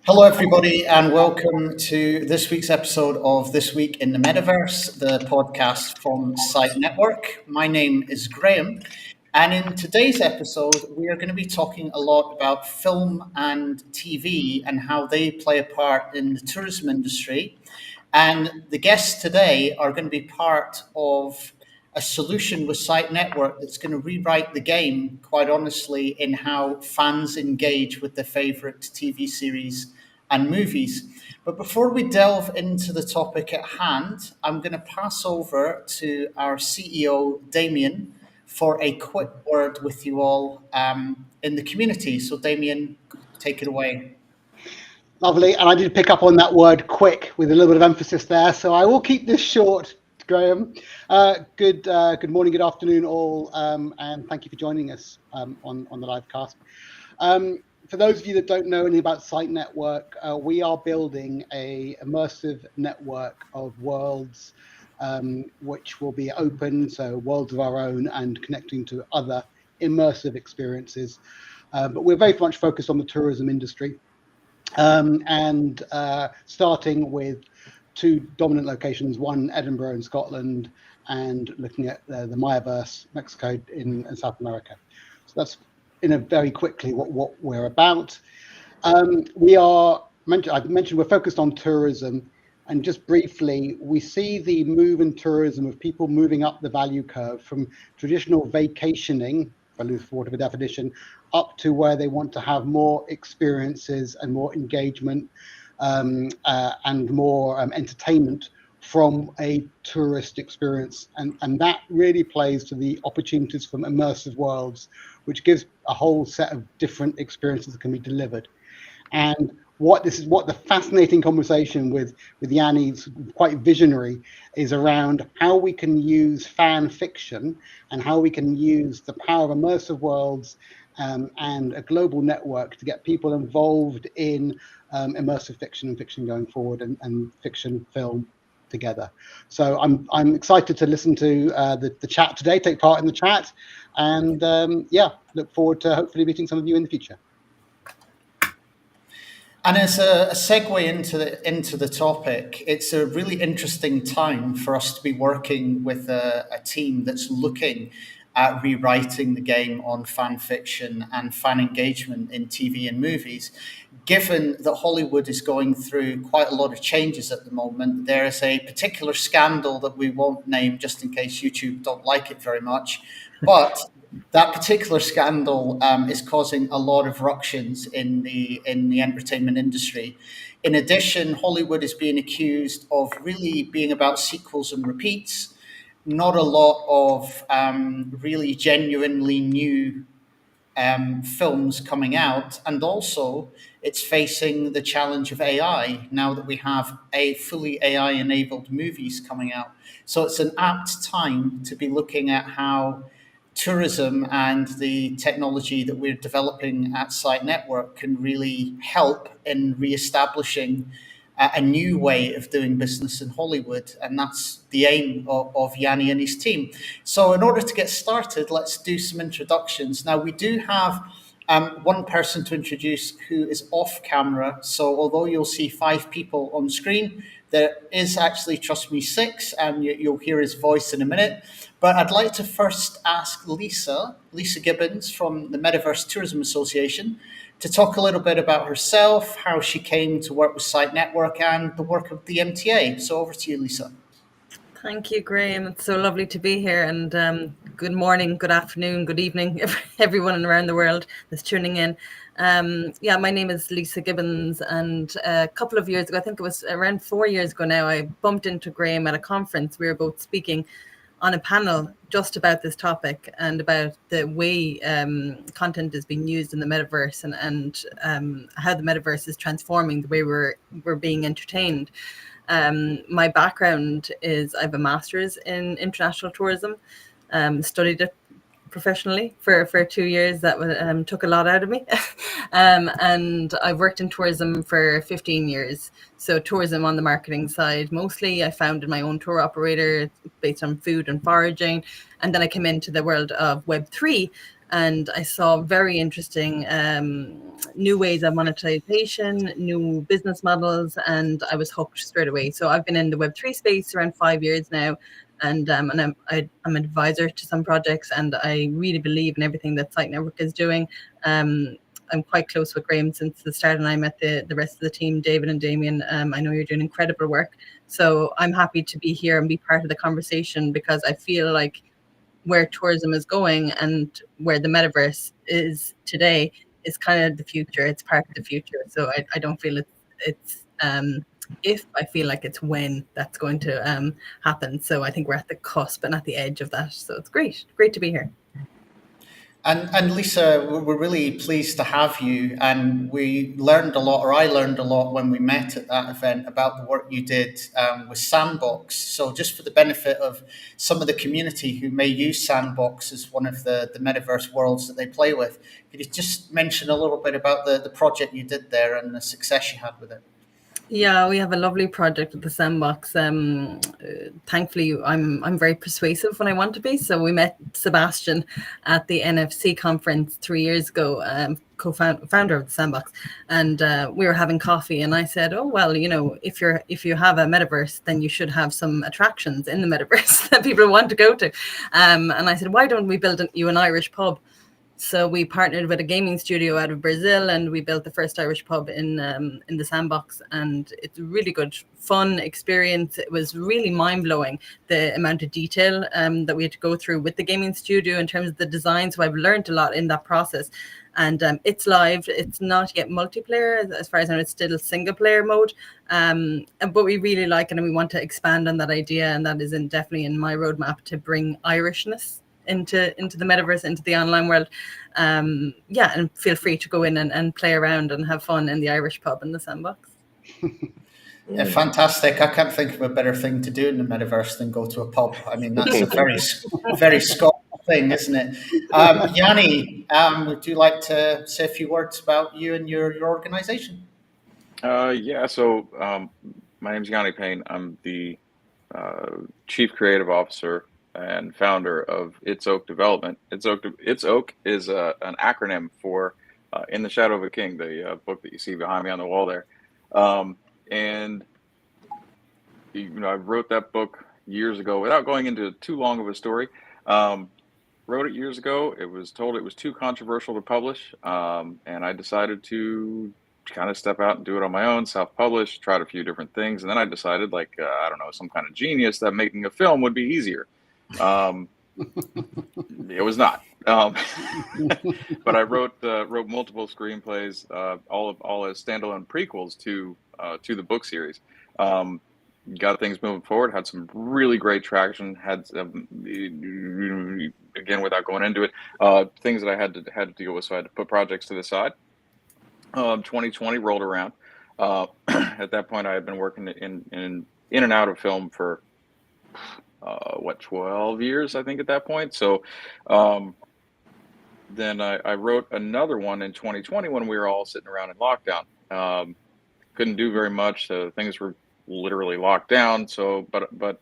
Hello, everybody, and welcome to this week's episode of This Week in the Metaverse, the podcast from Site Network. My name is Graham, and in today's episode, we are going to be talking a lot about film and TV and how they play a part in the tourism industry. And the guests today are going to be part of a solution with Site Network that's going to rewrite the game, quite honestly, in how fans engage with their favorite TV series and movies. But before we delve into the topic at hand, I'm going to pass over to our CEO, Damien, for a quick word with you all in the community. So, Damien, take it away. Lovely. And I did pick up on that word quick with a little bit of emphasis there. So I will keep this short, Graham. Good morning, good afternoon, all. And thank you for joining us on the live cast. For those of you that don't know anything about Site Network, we are building a immersive network of worlds which will be open, so worlds of our own and connecting to other immersive experiences. But we're very much focused on the tourism industry. And starting with two dominant locations, one Edinburgh in Scotland, and looking at the Mayaverse, Mexico in South America. So that's very quickly what we're about. I've mentioned we're focused on tourism, and just briefly, we see the move in tourism of people moving up the value curve from traditional vacationing, for want of a definition, up to where they want to have more experiences and more engagement and more entertainment from a tourist experience. And that really plays to the opportunities from immersive worlds, which gives a whole set of different experiences that can be delivered. And what the fascinating conversation with Yanni's quite visionary is around how we can use fan fiction and how we can use the power of immersive worlds and a global network to get people involved in immersive fiction and fiction going forward and fiction film together. So I'm excited to listen to the chat today, take part in the chat, and look forward to hopefully meeting some of you in the future. And as a segue into the topic, it's a really interesting time for us to be working with a team that's looking at rewriting the game on fan fiction and fan engagement in TV and movies. Given that Hollywood is going through quite a lot of changes at the moment, there is a particular scandal that we won't name just in case YouTube don't like it very much, but that particular scandal is causing a lot of ructions in the entertainment industry. In addition, Hollywood is being accused of really being about sequels and repeats, not a lot of really genuinely new films coming out, and also it's facing the challenge of AI now that we have a fully AI enabled movies coming out. So it's an apt time to be looking at how tourism and the technology that we're developing at Site Network can really help in reestablishing a new way of doing business in Hollywood. And that's the aim of Yanni and his team. So in order to get started, let's do some introductions. Now, we do have one person to introduce who is off camera. So although you'll see 5 people on screen, there is actually, trust me, 6, and you'll hear his voice in a minute. But I'd like to first ask Lisa Gibbons from the Metaverse Tourism Association to talk a little bit about herself, how she came to work with Site Network and the work of the MTA. So over to you, Lisa. Thank you, Graham. It's so lovely to be here. And good morning, good afternoon, good evening, everyone around the world that's tuning in. My name is Lisa Gibbons, and a couple of years ago, I think it was around 4 years ago now, I bumped into Graham at a conference. We were both speaking on a panel just about this topic and about the way content is being used in the metaverse and how the metaverse is transforming the way we're being entertained. My background is I have a master's in international tourism, studied it professionally for 2 years. That took a lot out of me. And I've worked in tourism for 15 years. So tourism on the marketing side, mostly. I founded my own tour operator based on food and foraging. And then I came into the world of Web3 and I saw very interesting new ways of monetization, new business models, and I was hooked straight away. So I've been in the Web3 space around 5 years now, and I'm an advisor to some projects, and I really believe in everything that Site Network is doing. I'm quite close with Graham since the start, and I met the rest of the team, David and Damien. I know you're doing incredible work, so I'm happy to be here and be part of the conversation, because I feel like where tourism is going and where the metaverse is today is kind of the future. It's part of the future. So I don't feel it's if, I feel like it's when that's going to happen. So I think we're at the cusp and at the edge of that. So it's great to be here. And Lisa, we're really pleased to have you. And we learned a lot, or I learned a lot when we met at that event about the work you did with Sandbox. So just for the benefit of some of the community who may use Sandbox as one of the metaverse worlds that they play with, could you just mention a little bit about the project you did there and the success you had with it? Yeah, we have a lovely project with the Sandbox. Thankfully, I'm very persuasive when I want to be. So we met Sebastian at the NFC conference 3 years ago, co-founder of the Sandbox, and we were having coffee. And I said, "Oh well, if you have a metaverse, then you should have some attractions in the metaverse that people want to go to." And I said, "Why don't we build you an Irish pub?" So we partnered with a gaming studio out of Brazil, and we built the first Irish pub in the Sandbox. And it's a really good, fun experience. It was really mind blowing, the amount of detail that we had to go through with the gaming studio in terms of the design. So I've learned a lot in that process. And it's live. It's not yet multiplayer, as far as I know. It's still single player mode. But we really like it, and we want to expand on that idea. And that is definitely in my roadmap, to bring Irishness into the metaverse, into the online world. And feel free to go in and play around and have fun in the Irish pub in the Sandbox. Yeah, fantastic. I can't think of a better thing to do in the metaverse than go to a pub. I mean, that's a very Scottish thing, isn't it? Yanni, would you like to say a few words about you and your organization? So my name's Yanni Payne. I'm the Chief Creative Officer and founder of It's Oak Development. It's Oak is an acronym for In the Shadow of a King, the book that you see behind me on the wall there. And I wrote that book years ago without going into too long of a story. Wrote it years ago. It was told it was too controversial to publish, and I decided to kind of step out and do it on my own, self-publish, tried a few different things, and then I decided, I don't know, some kind of genius, that making a film would be easier. It was not. But I wrote multiple screenplays, all as standalone prequels to the book series. Got things moving forward. Had some really great traction. Had again, without going into it, things that I had to deal with. So I had to put projects to the side. 2020 rolled around. At that point, I had been working in and out of film for 12 years, I think, at that point. So then I wrote another one in 2020 when we were all sitting around in lockdown. Couldn't do very much. Things were literally locked down. So, but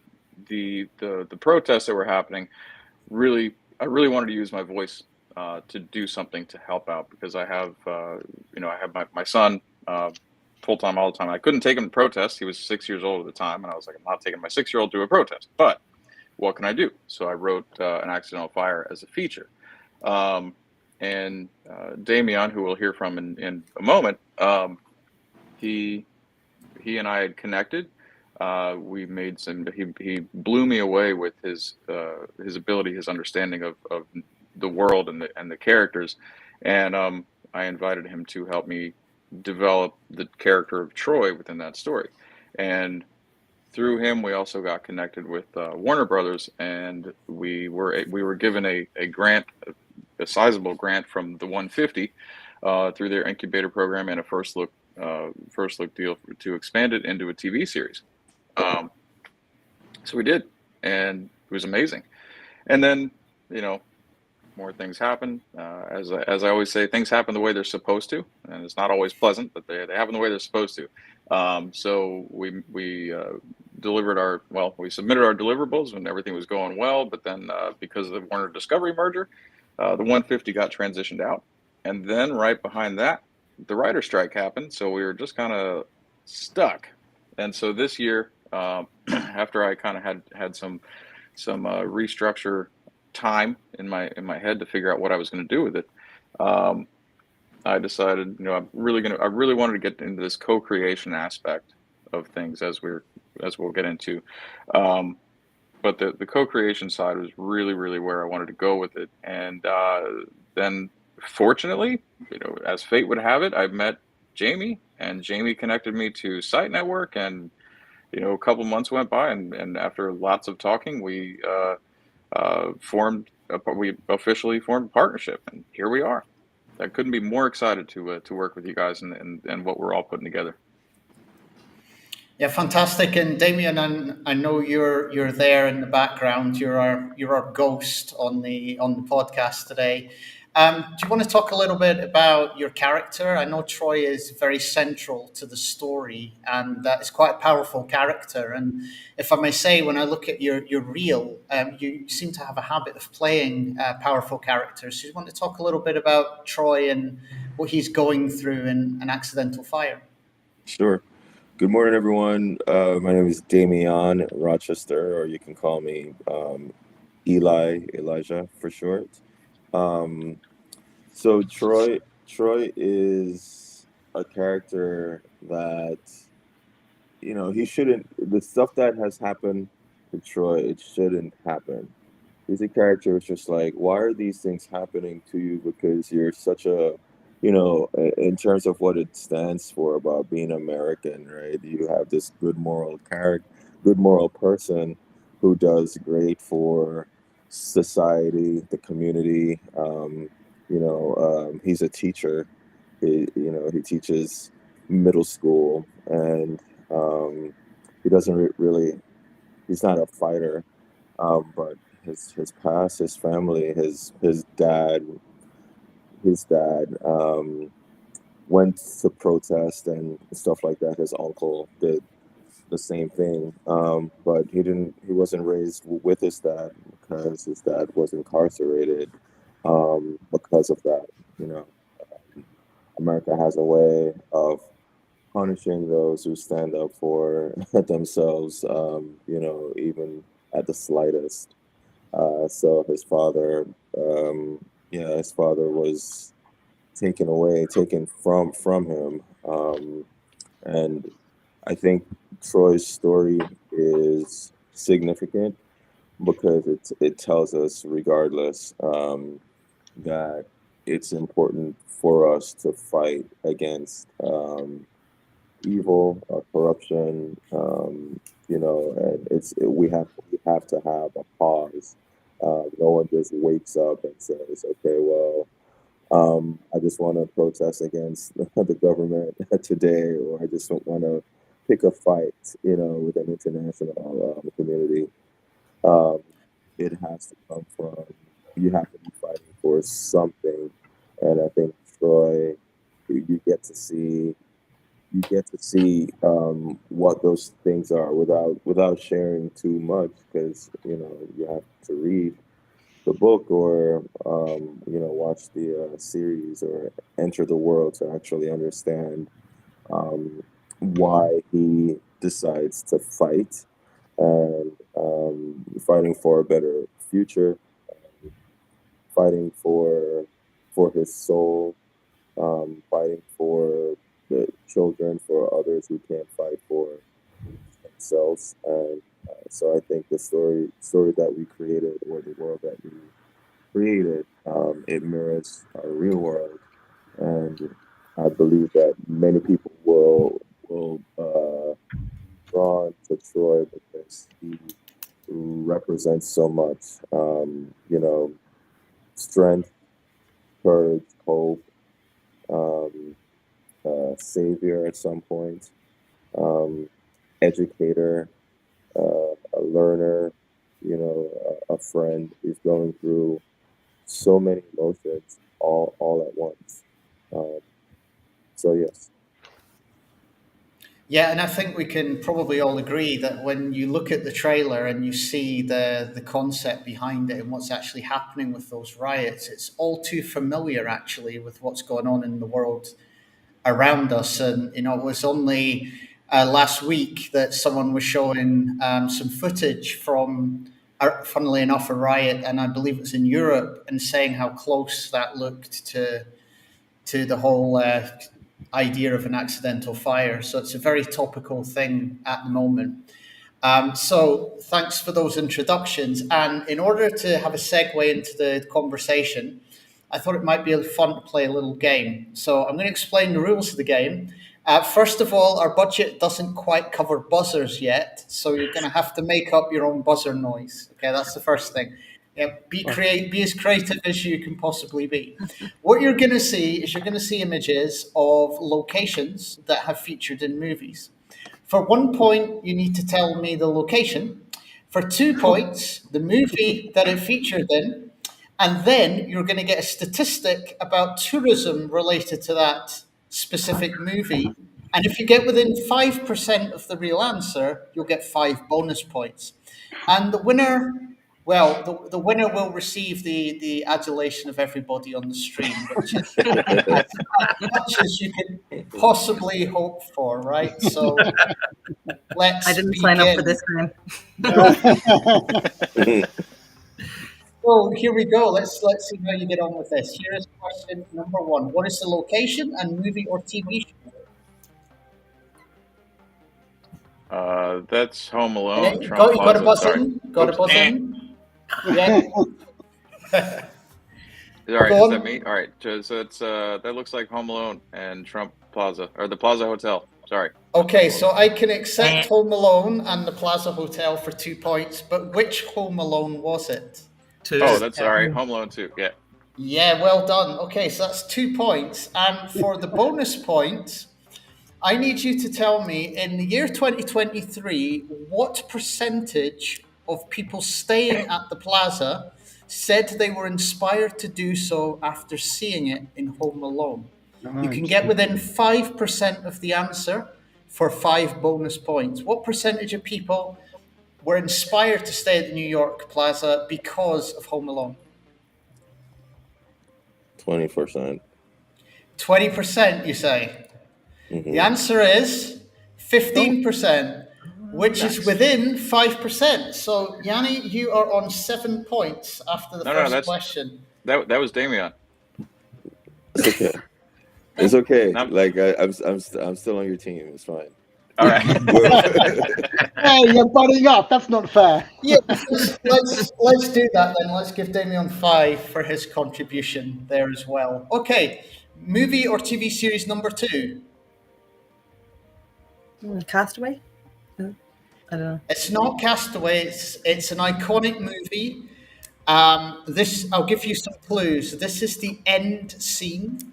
the protests that were happening, I really wanted to use my voice to do something to help out, because I have I have my son full time all the time. I couldn't take him to protests. He was 6 years old at the time, and I was like, I'm not taking my 6-year-old to a protest. But what can I do? So I wrote An Accidental Fire as a feature. And Damien, who we'll hear from in a moment, he and I had connected. We made some. He blew me away with his ability, his understanding of the world and the characters, and I invited him to help me develop the character of Troy within that story. And through him, we also got connected with Warner Brothers, and we were given a grant, a sizable grant from the 150 through their incubator program, and a first look deal to expand it into a TV series. So we did, and it was amazing. And then, more things happen. As I always say, things happen the way they're supposed to, and it's not always pleasant, but they happen the way they're supposed to. So we submitted our deliverables when everything was going well, but then because of the Warner Discovery merger, The 150 got transitioned out, and then right behind that, the writer strike happened. So we were just kind of stuck. And so this year, after I kind of had some restructure time in my head to figure out what I was going to do with it, I decided, I really wanted to get into this co-creation aspect of things as we'll get into. But the co-creation side was really where I wanted to go with it. And then fortunately, as fate would have it, I met Jamie, and Jamie connected me to Site Network, and a couple months went by, and after lots of talking, we officially formed a partnership, and here we are. I couldn't be more excited to work with you guys and what we're all putting together. Yeah, fantastic. And Damien, I know you're there in the background. You're our ghost on the podcast today. Do you want to talk a little bit about your character? I know Troy is very central to the story, and it's quite a powerful character. And if I may say, when I look at your reel, you seem to have a habit of playing powerful characters. So you want to talk a little bit about Troy and what he's going through in An Accidental Fire? Sure. Good morning, everyone. My name is Damian Rochester, or you can call me Elijah for short. So Troy is a character that, he shouldn't, the stuff that has happened to Troy, it shouldn't happen. He's a character who's just like, why are these things happening to you? Because you're such a, in terms of what it stands for about being American, right? You have this good moral character, good moral person who does great for society, the community. He's a teacher. He teaches middle school, and he doesn't really. He's not a fighter, but his past, his family, his dad went to protest and stuff like that. His uncle did the same thing, but he wasn't raised with his dad because his dad was incarcerated because of that. America has a way of punishing those who stand up for themselves, even at the slightest. So his father was taken from him. And I think Troy's story is significant because it tells us, regardless, that it's important for us to fight against evil, corruption, and we have to have a pause. No one just wakes up and says, "Okay, well, I just want to protest against the government today," or "I just don't want to pick a fight," with an international community. It has to come from, you have to be fighting for something, and I think Troy, you get to see what those things are without sharing too much, because you have to read the book or watch the series or enter the world to actually understand why he decides to fight, and fighting for a better future, fighting for his soul, fighting for the children, for others who can't fight for themselves. And so I think the story that we created, or the world that we created, it mirrors our real world. And I believe that many people will drawn to Troy because he represents so much, strength, courage, hope, savior at some point, educator, a learner, a friend. He's going through so many emotions all at once. So yes. Yeah, and I think we can probably all agree that when you look at the trailer and you see the concept behind it and what's actually happening with those riots, it's all too familiar actually with what's going on in the world around us. And it was only last week that someone was showing some footage from, funnily enough, a riot, and I believe it was in Europe, and saying how close that looked to the whole idea of an accidental fire. So it's a very topical thing at the moment. So thanks for those introductions. And in order to have a segue into the conversation, I thought it might be fun to play a little game. So I'm going to explain the rules of the game. First of all, our budget doesn't quite cover buzzers yet, so you're going to have to make up your own buzzer noise. Okay, that's the first thing. Yeah, be as creative as you can possibly be. What you're going to see is you're going to see images of locations that have featured in movies. For 1 point, you need to tell me the location. For 2 points, the movie that it featured in. And then you're going to get a statistic about tourism related to that specific movie. And if you get within 5% of the real answer, you'll get 5 bonus points. And the winner, well, the winner will receive the adulation of everybody on the stream, which is as much as you can possibly hope for, right? So let's I didn't begin. sign up for this game. So here we go. Let's see how you get on with this. Here is question number 1. What is the location and movie or TV show? That's Home Alone. Okay, Trump got a Plaza. buzz Sorry. in. Got a Oops. buzz in. Yeah. All right, Go is that on. me? All right, so it's that looks like Home Alone and Trump Plaza, or the Plaza Hotel. Sorry. Okay, so I can accept Home Alone and the Plaza Hotel for 2 points, but which Home Alone was it? 2. Oh, that's all right. Home Alone 2. Yeah. Yeah, well done. Okay, so that's 2 points. And for the bonus point, I need you to tell me, in the year 2023, what percentage of people staying at the plaza said they were inspired to do so after seeing it in Home Alone? You can get within 5% of the answer for 5 bonus points. What percentage of people were inspired to stay at the New York Plaza because of Home Alone? 20%. 20%, you say? Mhm. The answer is 15%, which is within 5%. So, Yanni, you are on 7 points after the first question. That was Damien. It's okay. It's okay. Not- Like I'm still on your team. It's fine. All right. Hey, you're butting up. That's not fair. Yeah, let's do that then. Let's give Damien 5 for his contribution there as well. Okay, movie or TV series number 2? Castaway? I don't know. It's not Castaway. It's an iconic movie. This, I'll give you some clues. This is the end scene.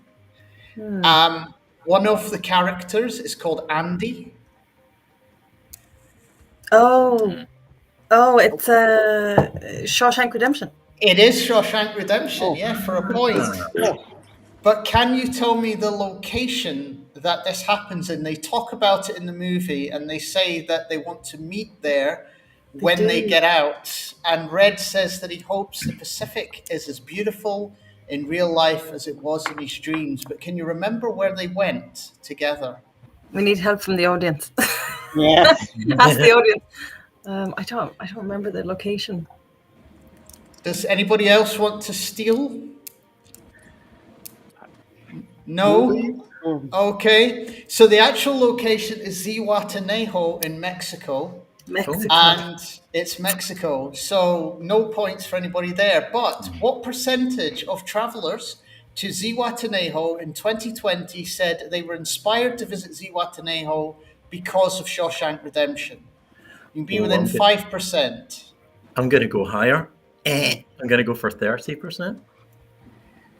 One of the characters is called Andy. Oh, it's Shawshank Redemption. It is Shawshank Redemption, yeah, for a point. But can you tell me the location that this happens in? They talk about it in the movie, and they say that they want to meet there when they get out. And Red says that he hopes the Pacific is as beautiful in real life as it was in his dreams. But can you remember where they went together? We need help from the audience. Yeah. Ask the audience. I don't remember the location. Does anybody else want to steal? No? Okay. So the actual location is Zihuatanejo in Mexico. Mexico. And it's Mexico. So no points for anybody there. But what percentage of travelers to Zihuatanejo in 2020 said they were inspired to visit Zihuatanejo because of Shawshank Redemption? You can be within 5%. I'm going to go higher. I'm going to go for 30%.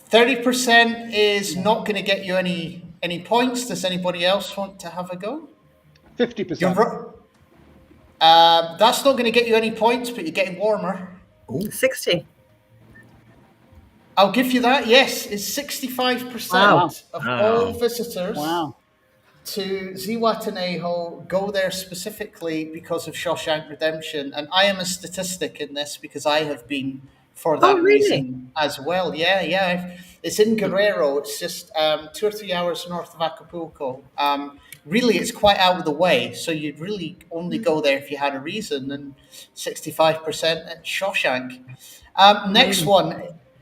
30% is not going to get you any points. Does anybody else want to have a go? 50%. That's not going to get you any points, but you're getting warmer. 60. I'll give you that. Yes, it's 65% Wow. of all visitors. Wow. to Zihuatanejo, go there specifically because of Shawshank Redemption. And I am a statistic in this because I have been for that really? reason as well. Yeah. It's in Guerrero. It's just 2 or 3 hours north of Acapulco. Really, it's quite out of the way. So you'd really only go there if you had a reason. And 65% at Shawshank.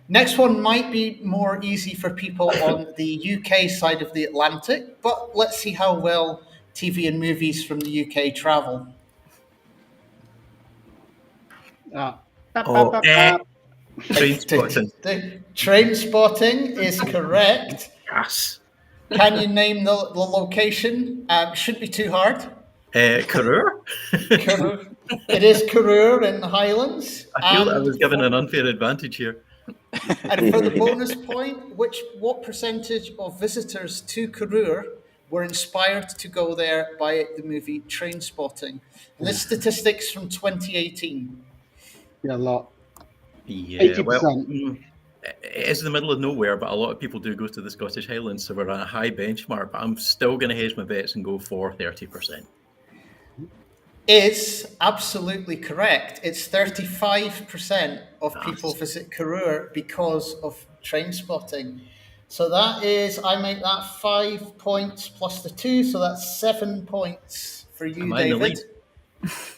Next one might be more easy for people on the UK side of the Atlantic, but let's see how well TV and movies from the UK travel. Train spotting. The train spotting is correct. Yes. Can you name the location? Shouldn't be too hard. Karur? Karur. It is Karur in the Highlands. I feel that I was given an unfair advantage here. And for the bonus point, what percentage of visitors to Karur were inspired to go there by the movie Trainspotting? And this statistics from 2018. Yeah, a lot. Yeah, 80%. well, it is in the middle of nowhere, but a lot of people do go to the Scottish Highlands, so we're on a high benchmark. But I'm still going to hedge my bets and go for 30%. Is absolutely correct. It's 35% of people visit Karur because of train spotting. So that is, I make that 5 points plus the 2, so that's 7 points for you, David.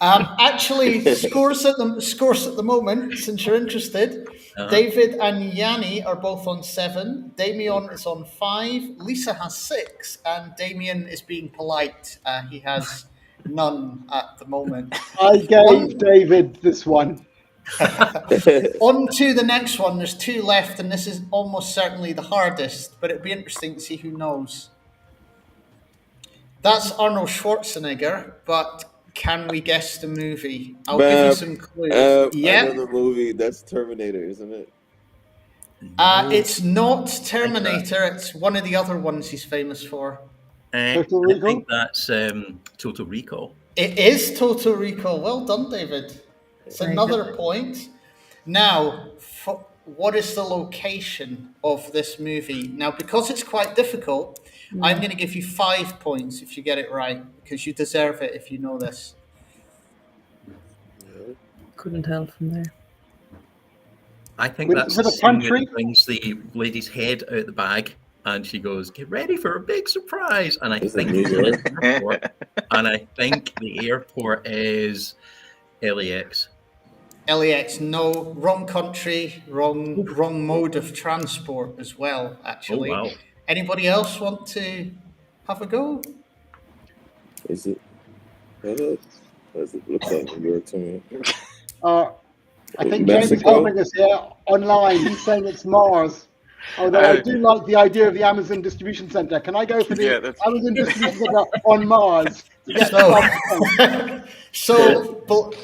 Actually, scores at the moment, since you're interested. David and Yanni are both on 7. Damien is on 5. Lisa has 6, and Damien is being polite. He has none at the moment. I gave David this one. On to the next one. There's 2 left, and this is almost certainly the hardest, but it'd be interesting to see who knows. That's Arnold Schwarzenegger, but can we guess the movie? I'll give you some clues. I know the movie. That's Terminator, isn't it? It's not Terminator. It's one of the other ones he's famous for. I think that's Total Recall. It is Total Recall. Well done, David. It's another point. Now, what is the location of this movie? Now, because it's quite difficult, I'm going to give you 5 points if you get it right, because you deserve it if you know this. Couldn't tell from there. I think that's the scene where he brings the lady's head out the bag and she goes, "Get ready for a big surprise." And I think the airport, and I think the airport is LAX. LAX, no, wrong country, wrong mode of transport as well, actually. Oh, wow. Anybody else want to have a go? Is it? Does it look like New York to me? I think James is helping us here online. He's saying it's Mars. Although I do like the idea of the Amazon distribution center. Can I go for the Amazon distribution center on Mars? So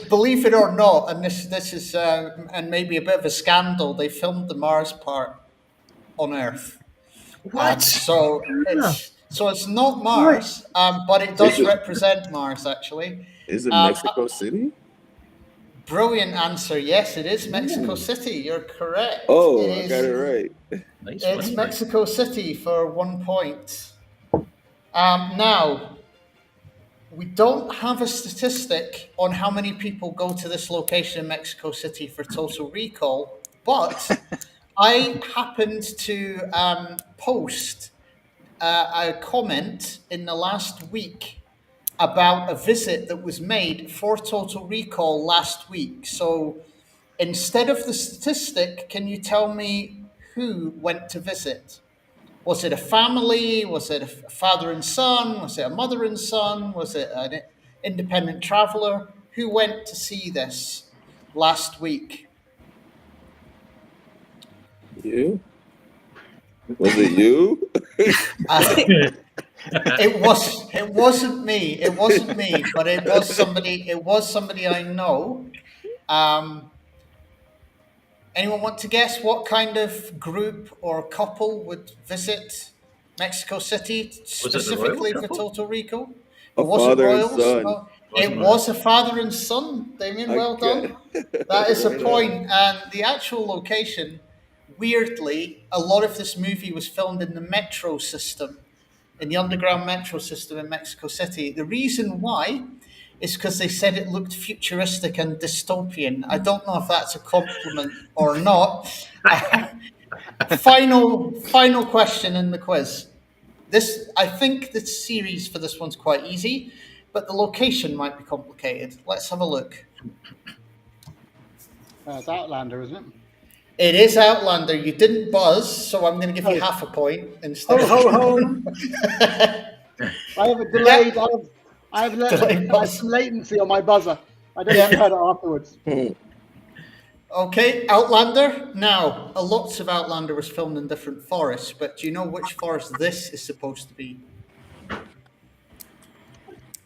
believe it or not, and this is and maybe a bit of a scandal, they filmed the Mars part on Earth. What? So it's not Mars, but it does represent Mars, actually. Is it Mexico City? Brilliant answer. Yes, it is Mexico City. You're correct. Oh, I got it right. It's Mexico City for 1 point. Now, we don't have a statistic on how many people go to this location in Mexico City for Total Recall, but I happened to post a comment in the last week about a visit that was made for Total Recall last week. So instead of the statistic, can you tell me who went to visit? Was it a family? Was it a father and son? Was it a mother and son? Was it an independent traveler? Who went to see this last week? You? Was it you? It wasn't me. It wasn't me, but it was somebody. It was somebody I know. Anyone want to guess what kind of group or couple would visit Mexico City specifically for Total Recall? It wasn't royals. No. It was a father and son. Damien, well done. That is a point. And the actual location, weirdly, a lot of this movie was filmed in the metro system in the underground metro system in Mexico City. The reason why is because they said it looked futuristic and dystopian. I don't know if that's a compliment or not. Final question in the quiz. I think the series for this one's quite easy, but the location might be complicated. Let's have a look. It's Outlander, isn't it? It is Outlander. You didn't buzz, so I'm going to give you half a point instead. Ho. I have a delayed. I have some latency on my buzzer. I don't know heard it afterwards. Okay, Outlander. Now, lots of Outlander was filmed in different forests, but do you know which forest this is supposed to be?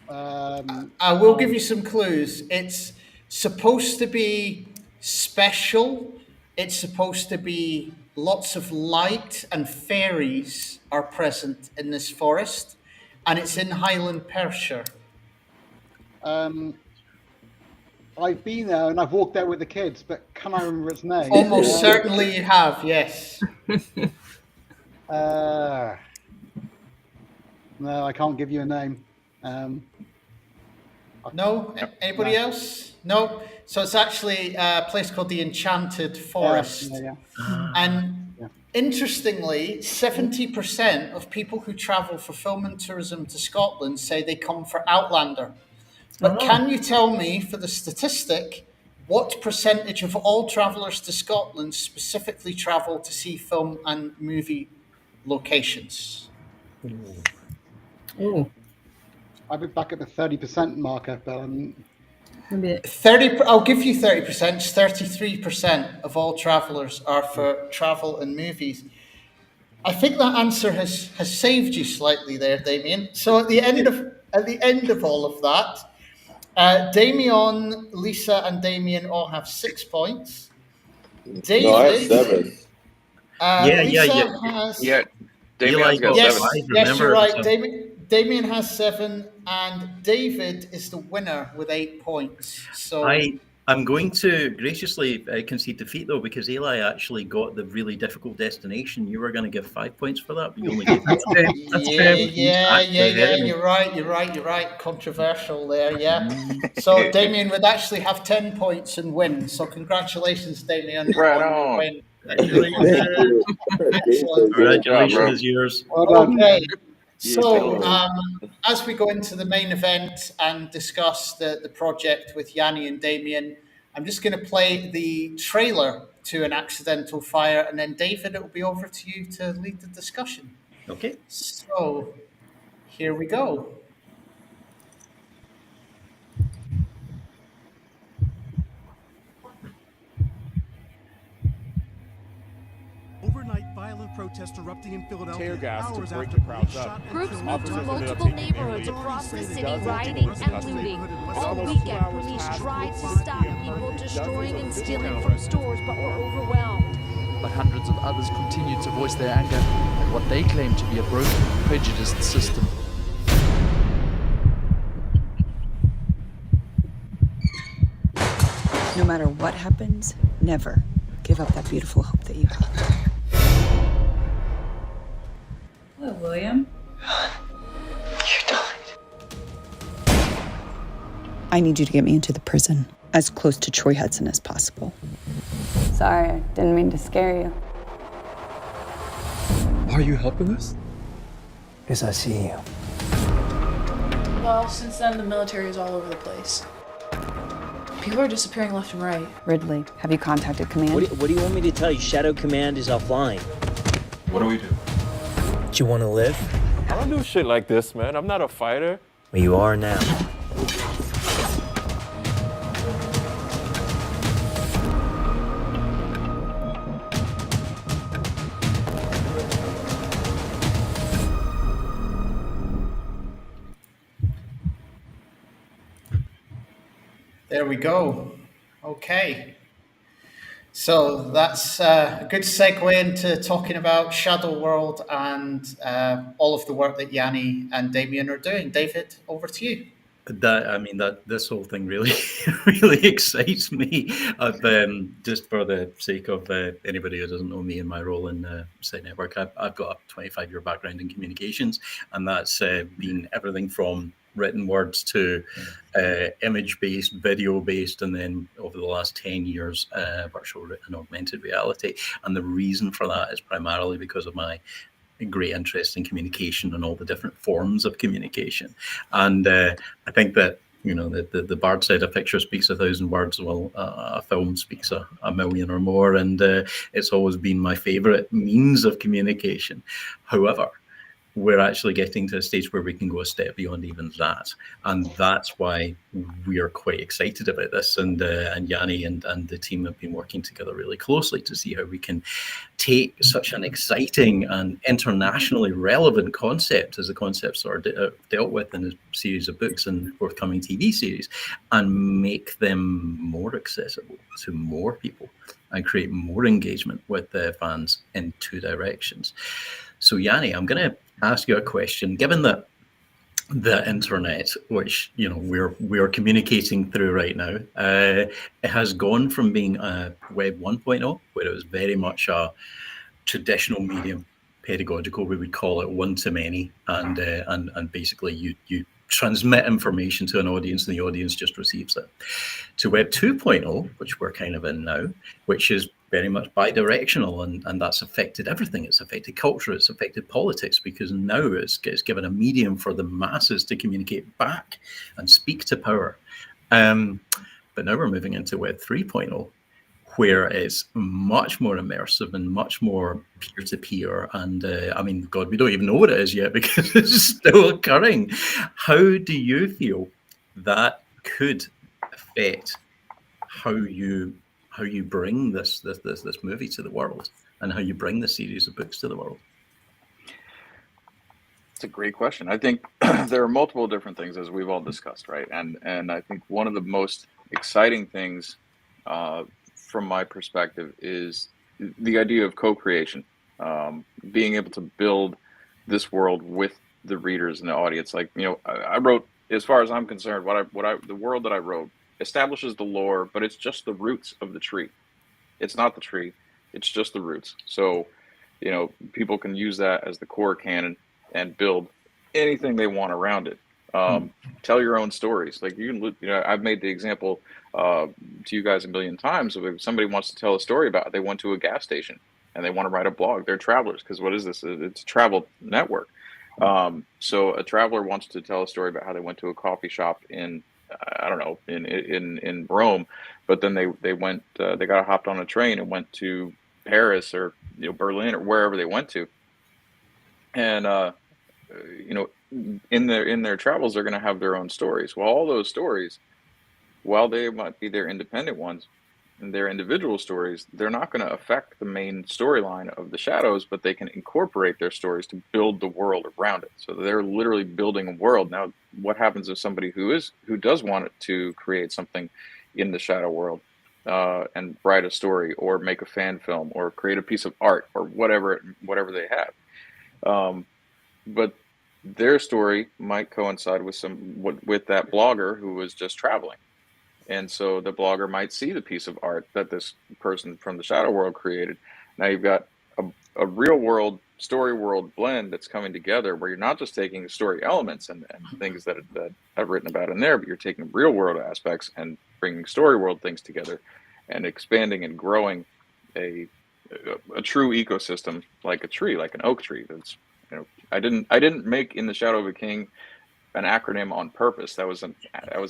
I will give you some clues. It's supposed to be special. It's supposed to be lots of light, and fairies are present in this forest, and it's in Highland Perthshire. I've been there and I've walked there with the kids, but can I remember its name? Almost certainly you have, yes. No, I can't give you a name. No? Anybody else? No? So it's actually a place called the Enchanted Forest. And interestingly, 70% of people who travel for film and tourism to Scotland say they come for Outlander. But can you tell me, for the statistic, what percentage of all travellers to Scotland specifically travel to see film and movie locations? I've been back at the 30% marker, but 30. I'll give you 30%. 33% of all travellers are for travel and movies. I think that answer has saved you slightly there, Damien. So at the end of all of that, Damien, Lisa, and Damien all have 6 points. David, no, I have 7. Lisa has. Damien's got 7. Yes, you're right. Damien has 7, and David is the winner with 8 points. So I'm going to graciously concede defeat, though, because Eli actually got the really difficult destination. You were going to give 5 points for that, but you only gave Yeah. You're right. Controversial there, yeah. So Damien would actually have 10 points and win. So congratulations, Damien. Right on. Congratulations is yours. Okay. So as we go into the main event and discuss the project with Yanni and Damien, I'm just going to play the trailer to An Accidental Fire, and then David, it will be over to you to lead the discussion. Okay. So here we go. Overnight violent protests erupting in Philadelphia. Tear gas to break the crowds up. Groups moved to multiple neighborhoods across the city, rioting and looting. All weekend, police tried to stop people destroying and stealing from stores, but were overwhelmed. But hundreds of others continued to voice their anger at what they claimed to be a broken, prejudiced system. No matter what happens, never give up that beautiful hope that you have. Hello, William. You died. I need you to get me into the prison, as close to Troy Hudson as possible. Sorry, I didn't mean to scare you. Are you helping us? Yes, I see you. Well, since then, the military is all over the place. People are disappearing left and right. Ridley, have you contacted command? What do you want me to tell you? Shadow Command is offline. What do we do? Do you want to live? I don't do shit like this, man. I'm not a fighter. Well, you are now. There we go. Okay. So that's a good segue into talking about Shadow World and all of the work that Yanni and Damien are doing. David, over to you. That this whole thing really really excites me. Just for the sake of anybody who doesn't know me and my role in Site Network, I've got a 25-year background in communications, and that's been everything from written words to image-based, video-based, and then over the last 10 years, virtual and augmented reality. And the reason for that is primarily because of my great interest in communication and all the different forms of communication. And I think that, the Bard said a picture speaks 1,000 words. Well, a film speaks a million or more. And it's always been my favorite means of communication. However, we're actually getting to a stage where we can go a step beyond even that. And that's why we are quite excited about this. And Yanni and the team have been working together really closely to see how we can take such an exciting and internationally relevant concept as the concepts are dealt with in a series of books and forthcoming TV series, and make them more accessible to more people and create more engagement with the fans in two directions. So Yanni, I'm going to ask you a question. Given that the internet, which we're communicating through right now, it has gone from being a Web 1.0, where it was very much a traditional medium, pedagogical, we would call it one-to-many, and basically you transmit information to an audience and the audience just receives it, to Web 2.0, which we're kind of in now, which is very much bi-directional, and that's affected everything. It's affected culture, it's affected politics, because now it's given a medium for the masses to communicate back and speak to power. But now we're moving into Web 3.0, where it's much more immersive and much more peer-to-peer. And God, we don't even know what it is yet because it's still occurring. How do you feel that could affect how you bring this movie to the world, and how you bring the series of books to the world? It's a great question. I think there are multiple different things, as we've all discussed, right? And I think one of the most exciting things from my perspective is the idea of co-creation, being able to build this world with the readers and the audience. Like, I wrote, as far as I'm concerned, the world that I wrote establishes the lore, but it's just the roots of the tree. It's not the tree, it's just the roots. So, people can use that as the core canon and build anything they want around it. Tell your own stories. Like I've made the example to you guys a million times of if somebody wants to tell a story about they went to a gas station and they want to write a blog. They're travelers, because what is this? It's a travel network. So a traveler wants to tell a story about how they went to a coffee shop in in Rome, but then they went they got hopped on a train and went to Paris or Berlin or wherever they went to, and in their travels they're going to have their own stories. Well, all those stories, while they might be their independent ones and their individual stories, they're not going to affect the main storyline of the Shadows, but they can incorporate their stories to build the world around it. So they're literally building a world. Now, what happens if somebody who does want to create something in the Shadow world and write a story or make a fan film or create a piece of art or whatever they have, but their story might coincide with that blogger who was just traveling. And so the blogger might see the piece of art that this person from the Shadow world created. Now you've got a real world, story world blend that's coming together, where you're not just taking story elements and things that I've written about in there, but you're taking real world aspects and bringing story world things together and expanding and growing a true ecosystem, like a tree, like an oak tree. That's, I didn't make In the Shadow of a King an acronym on purpose. That was an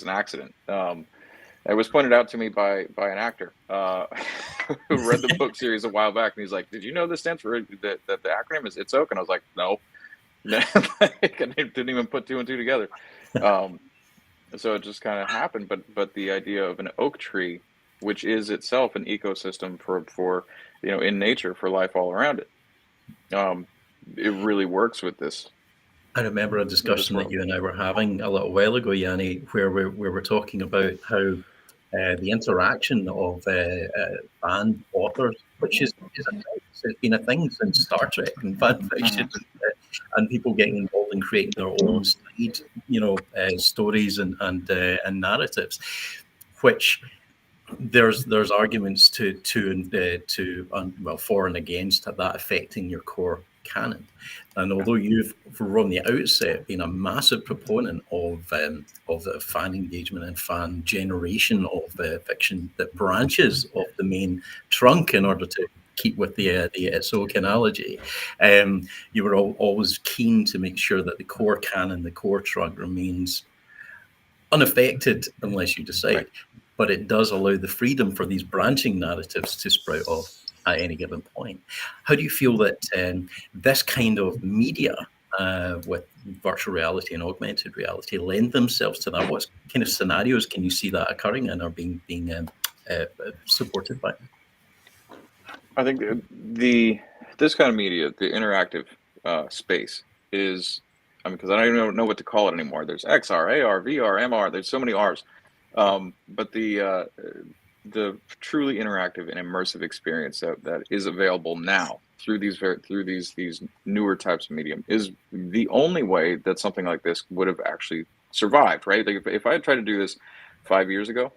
accident. It was pointed out to me by an actor who read the book series a while back, and he's like, "Did you know this stands for that the acronym is It's Oak?" And I was like, "No." I didn't even put two and two together. So it just kind of happened. But the idea of an oak tree, which is itself an ecosystem for in nature, for life all around it, it really works with this. I remember a discussion that you and I were having a little while ago, Yanni, where we were talking about how the interaction of fan authors, which has been a thing since Star Trek and fan fiction, and people getting involved in creating their own side, stories and narratives, which there's arguments for and against that affecting your core canon. And although you've, from the outset, been a massive proponent of the fan engagement and fan generation of fiction that branches off the main trunk in order to keep with the Ahsoka analogy, you were always keen to make sure that the core canon, the core trunk, remains unaffected unless you decide. Right. But it does allow the freedom for these branching narratives to sprout off at any given point. How do you feel that this kind of media with virtual reality and augmented reality lend themselves to that? What kind of scenarios can you see that occurring in or being supported by? I think this kind of media, the interactive space, is, because I don't even know what to call it anymore. There's XR, AR, VR, MR. There's so many R's. But the truly interactive and immersive experience that is available now through these newer types of medium is the only way that something like this would have actually survived, right? Like if I had tried to do this 5 years ago,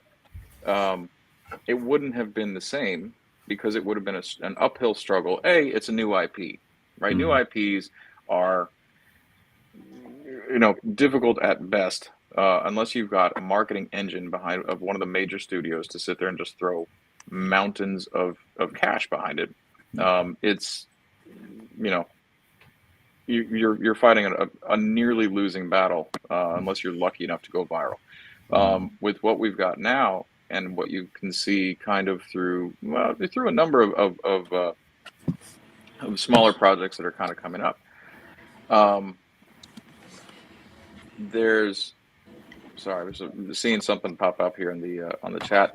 it wouldn't have been the same, because it would have been an uphill struggle. It's a new IP, right? New IPs are, difficult at best. Unless you've got a marketing engine of one of the major studios to sit there and just throw mountains of cash behind it, it's, you're fighting a nearly losing battle unless you're lucky enough to go viral. With what we've got now and what you can see kind of through a number of smaller projects that are kind of coming up. Sorry, I was seeing something pop up here in the on the chat.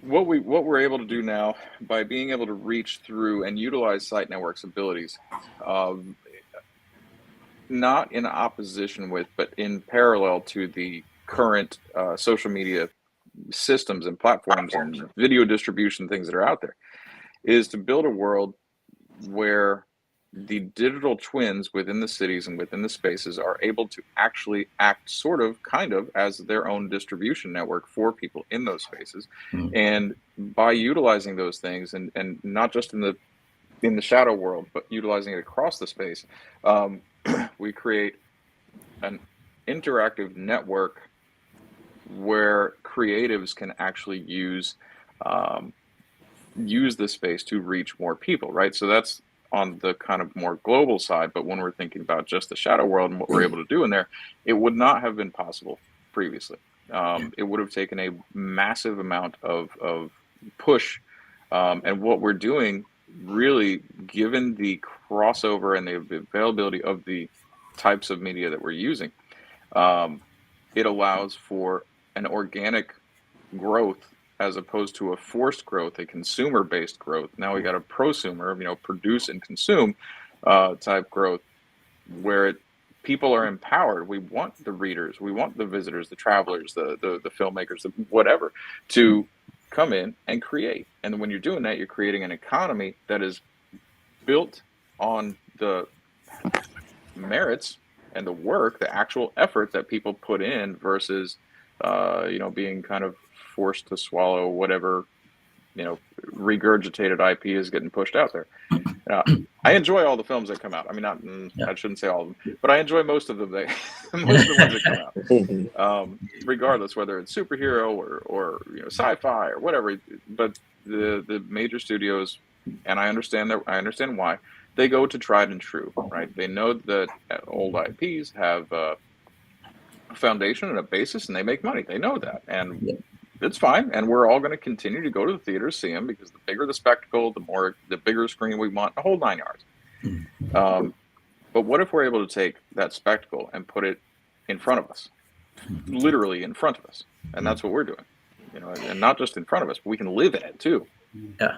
What we're able to do now by being able to reach through and utilize Site Network's abilities, not in opposition with, but in parallel to the current social media systems and platforms and video distribution things that are out there, is to build a world where the digital twins within the cities and within the spaces are able to actually act kind of as their own distribution network for people in those spaces. And by utilizing those things, and not just in the shadow world, but utilizing it across the space, we create an interactive network where creatives can actually use the space to reach more people, right? So that's on the kind of more global side. But when we're thinking about just the shadow world and what we're able to do in there, it would not have been possible previously. It would have taken a massive amount of push, and what we're doing, really, given the crossover and the availability of the types of media that we're using, it allows for an organic growth as opposed to a forced growth, a consumer-based growth. Now we got a prosumer, produce and consume type growth, where people are empowered. We want the readers, we want the visitors, the travelers, the filmmakers, whatever, to come in and create. And when you're doing that, you're creating an economy that is built on the merits and the work, the actual effort that people put in, versus being kind of forced to swallow whatever regurgitated IP is getting pushed out there. I enjoy all the films that come out. I mean, I shouldn't say all of them, but I enjoy most of them. Most of the ones that come out, regardless whether it's superhero or sci-fi or whatever. But the major studios, and I understand why, they go to tried and true, right? They know that old IPs have a foundation and a basis, and they make money. They know that, and it's fine. And we're all going to continue to go to the theater to see them, because the bigger the spectacle, the bigger screen we want, the whole 9 yards. But what if we're able to take that spectacle and put it in front of us, literally in front of us? And that's what we're doing, and not just in front of us, but we can live in it too. Yeah.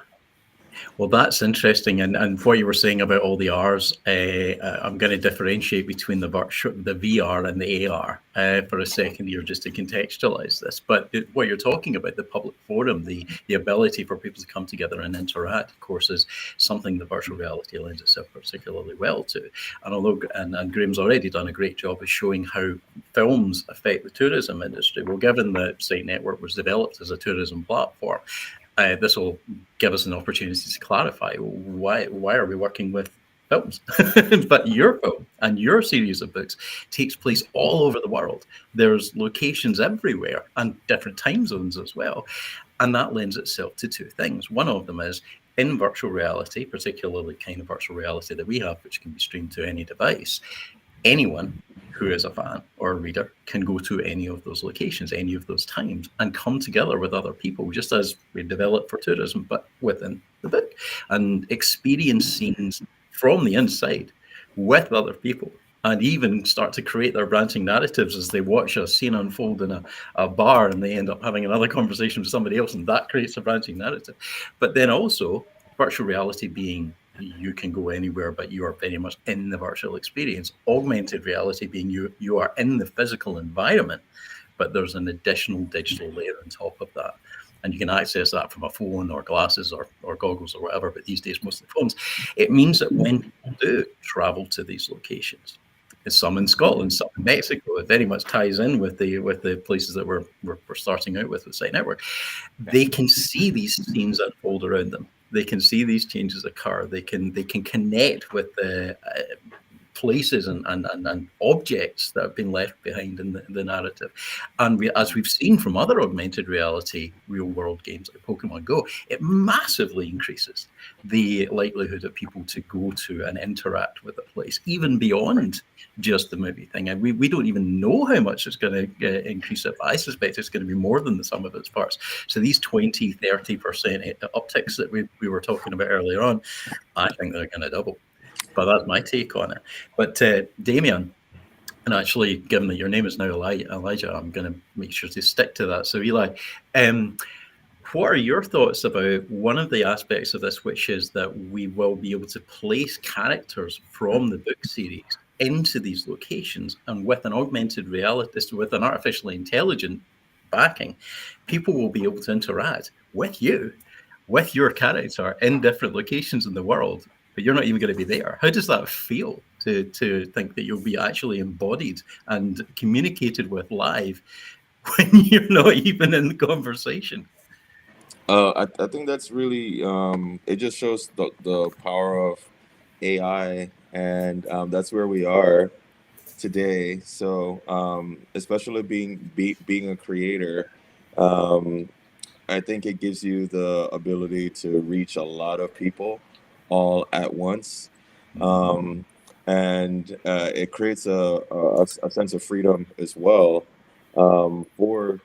Well, that's interesting, and what you were saying about all the R's, I'm going to differentiate between the VR and the AR for a second here, just to contextualize this. But what you're talking about, the public forum, the ability for people to come together and interact, of course, is something that virtual reality lends itself particularly well to. And although and Graham's already done a great job of showing how films affect the tourism industry, well, given that Site Network was developed as a tourism platform, this will give us an opportunity to clarify why are we working with films. But your film and your series of books takes place all over the world. There's locations everywhere and different time zones as well, and that lends itself to two things. One of them is in virtual reality, particularly kind of virtual reality that we have, which can be streamed to any device. Anyone who is a fan or a reader can go to any of those locations, any of those times, and come together with other people, just as we develop for tourism, but within the book, and experience scenes from the inside with other people, and even start to create their branching narratives as they watch a scene unfold in a bar, and they end up having another conversation with somebody else, and that creates a branching narrative. But then also virtual reality being you can go anywhere, but you are very much in the virtual experience. Augmented reality being you are in the physical environment, but there's an additional digital layer on top of that. And you can access that from a phone or glasses or goggles or whatever, but these days, most of the phones. It means that when people do travel to these locations, some in Scotland, some in Mexico, it very much ties in with the places that we're starting out with Site Network. They can see these scenes unfold around them. They can see these changes occur. They can connect with the places and objects that have been left behind in the narrative. And as we've seen from other augmented reality real world games like Pokemon Go, it massively increases the likelihood of people to go to and interact with a place, even beyond just the movie thing. And we don't even know how much it's going to increase it, but I suspect it's going to be more than the sum of its parts. So these 20-30% upticks that we were talking about earlier on, I think they're going to double. But that's my take on it. But Damien, and actually, given that your name is now Elijah, I'm going to make sure to stick to that. So Eli, what are your thoughts about one of the aspects of this, which is that we will be able to place characters from the book series into these locations, and with an augmented reality, with an artificially intelligent backing, people will be able to interact with you, with your character in different locations in the world, but you're not even going to be there. How does that feel to think that you'll be actually embodied and communicated with live when you're not even in the conversation? I think that's really it just shows the power of AI, and that's where we are today. So especially being a creator, I think it gives you the ability to reach a lot of people all at once, and it creates a sense of freedom as well for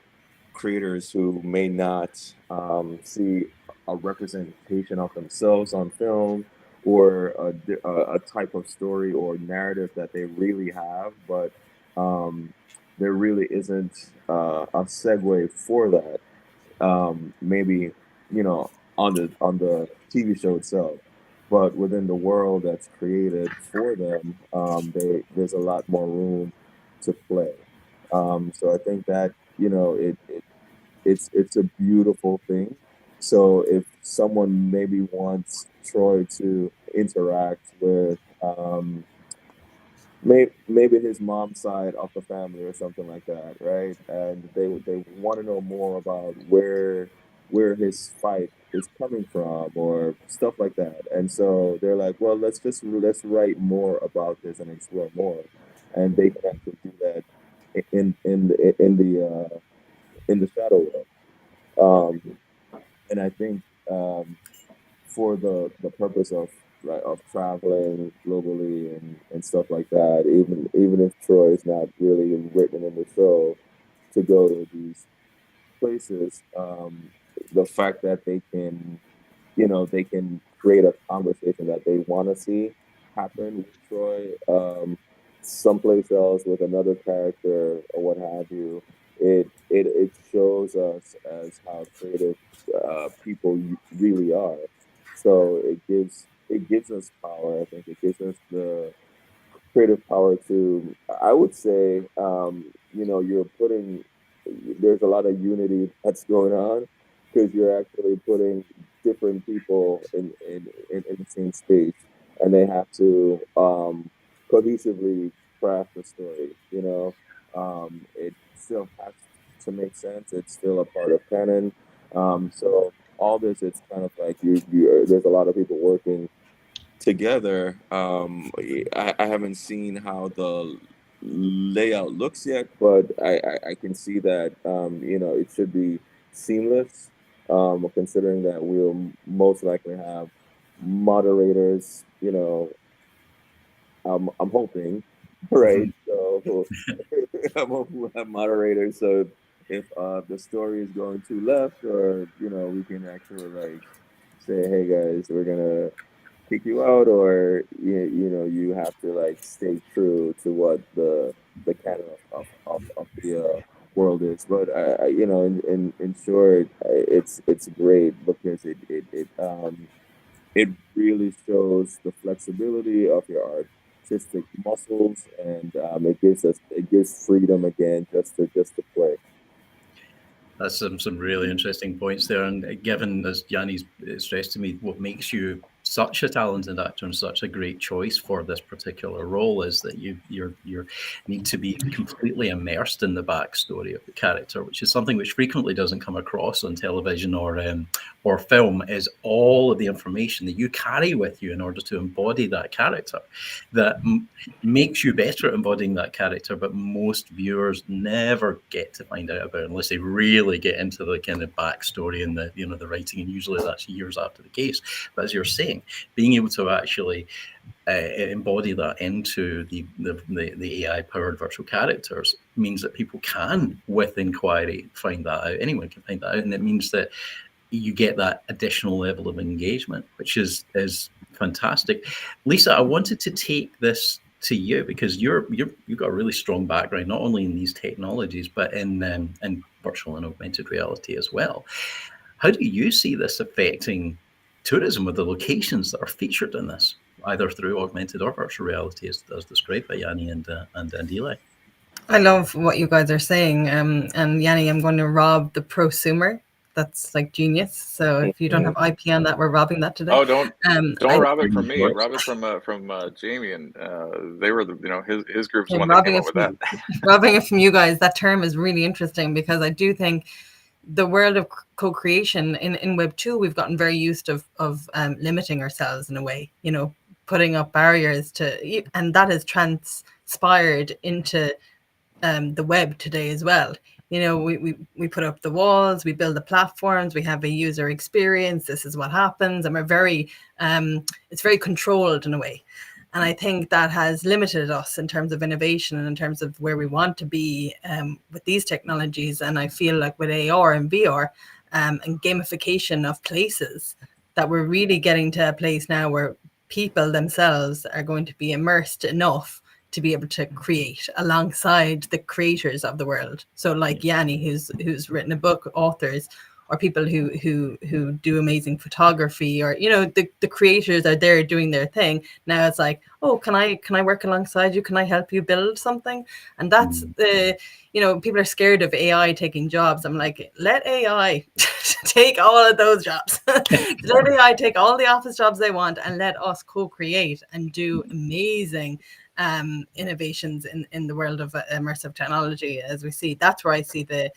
creators who may not see a representation of themselves on film, or a type of story or narrative that they really have, but there really isn't a segue for that. Maybe on the TV show itself, but within the world that's created for them, there's a lot more room to play. So I think that it's a beautiful thing. So if someone maybe wants Troy to interact with maybe his mom's side of the family or something like that, right? And they want to know more about where his fight is coming from or stuff like that. And so they're like, well, let's write more about this and explore more. And they can actually do that in the shadow world. And I think for the purpose of traveling globally and stuff like that, even if Troy is not really written in the show, to go to these places, the fact that they can create a conversation that they want to see happen with Troy someplace else with another character or what have you, it shows us as how creative people really are. So it gives us power. I think it gives us the creative power to, I would say, you're putting, there's a lot of unity that's going on because you're actually putting different people in the same space, and they have to cohesively craft the story. It still has to make sense. It's still a part of canon. So all this, it's kind of like there's a lot of people working together. I haven't seen how the layout looks yet, but I can see that it should be seamless. Considering that we'll most likely have moderators. I'm hoping, right? So I'm hoping we'll have moderators. So if the story is going too left, or we can actually like say, hey guys, we're gonna kick you out, or you have to like stay true to what the canon of the world is. But in short, it's great because it really shows the flexibility of your artistic muscles, and it gives freedom again just to play. That's some really interesting points there. And given, as Yanni's stressed to me, what makes you such a talented actor and such a great choice for this particular role is that you need to be completely immersed in the backstory of the character, which is something which frequently doesn't come across on television or film. Is all of the information that you carry with you in order to embody that character that makes you better at embodying that character, but most viewers never get to find out about it unless they really get into the kind of backstory and the writing, and usually that's years after the case. But as you're saying, being able to actually embody that into the AI-powered virtual characters means that people can, with inquiry, find that out. Anyone can find that out, and it means that you get that additional level of engagement, which is fantastic. Lisa, I wanted to take this to you because you've got a really strong background, not only in these technologies, but in virtual and augmented reality as well. How do you see this affecting tourism with the locations that are featured in this, either through augmented or virtual reality, as described by Yanni and Eli? I love what you guys are saying. And Yanni, I'm going to rob the prosumer. That's like genius. So if you don't have IP on that, we're robbing that today. Oh, don't rob it from me. Rob it from Jamie, and they were his group's the one that came up with that. Robbing it from you guys. That term is really interesting because I do think the world of co-creation in Web 2, we've gotten very used of limiting ourselves in a way, putting up barriers and that has transpired into the web today as well. We put up the walls, we build the platforms, we have a user experience, this is what happens, and we're very it's very controlled in a way. And I think that has limited us in terms of innovation and in terms of where we want to be with these technologies. And I feel like with AR and VR and gamification of places, that we're really getting to a place now where people themselves are going to be immersed enough to be able to create alongside the creators of the world. So like Yanni, who's written a book, authors, or people who do amazing photography, or the creators are there doing their thing. Now it's like, oh, can I work alongside you? Can I help you build something? And that's people are scared of AI taking jobs. I'm like, let AI take all of those jobs. Let AI take all the office jobs they want, and let us co-create and do amazing innovations in the world of immersive technology. As we see, that's where I see the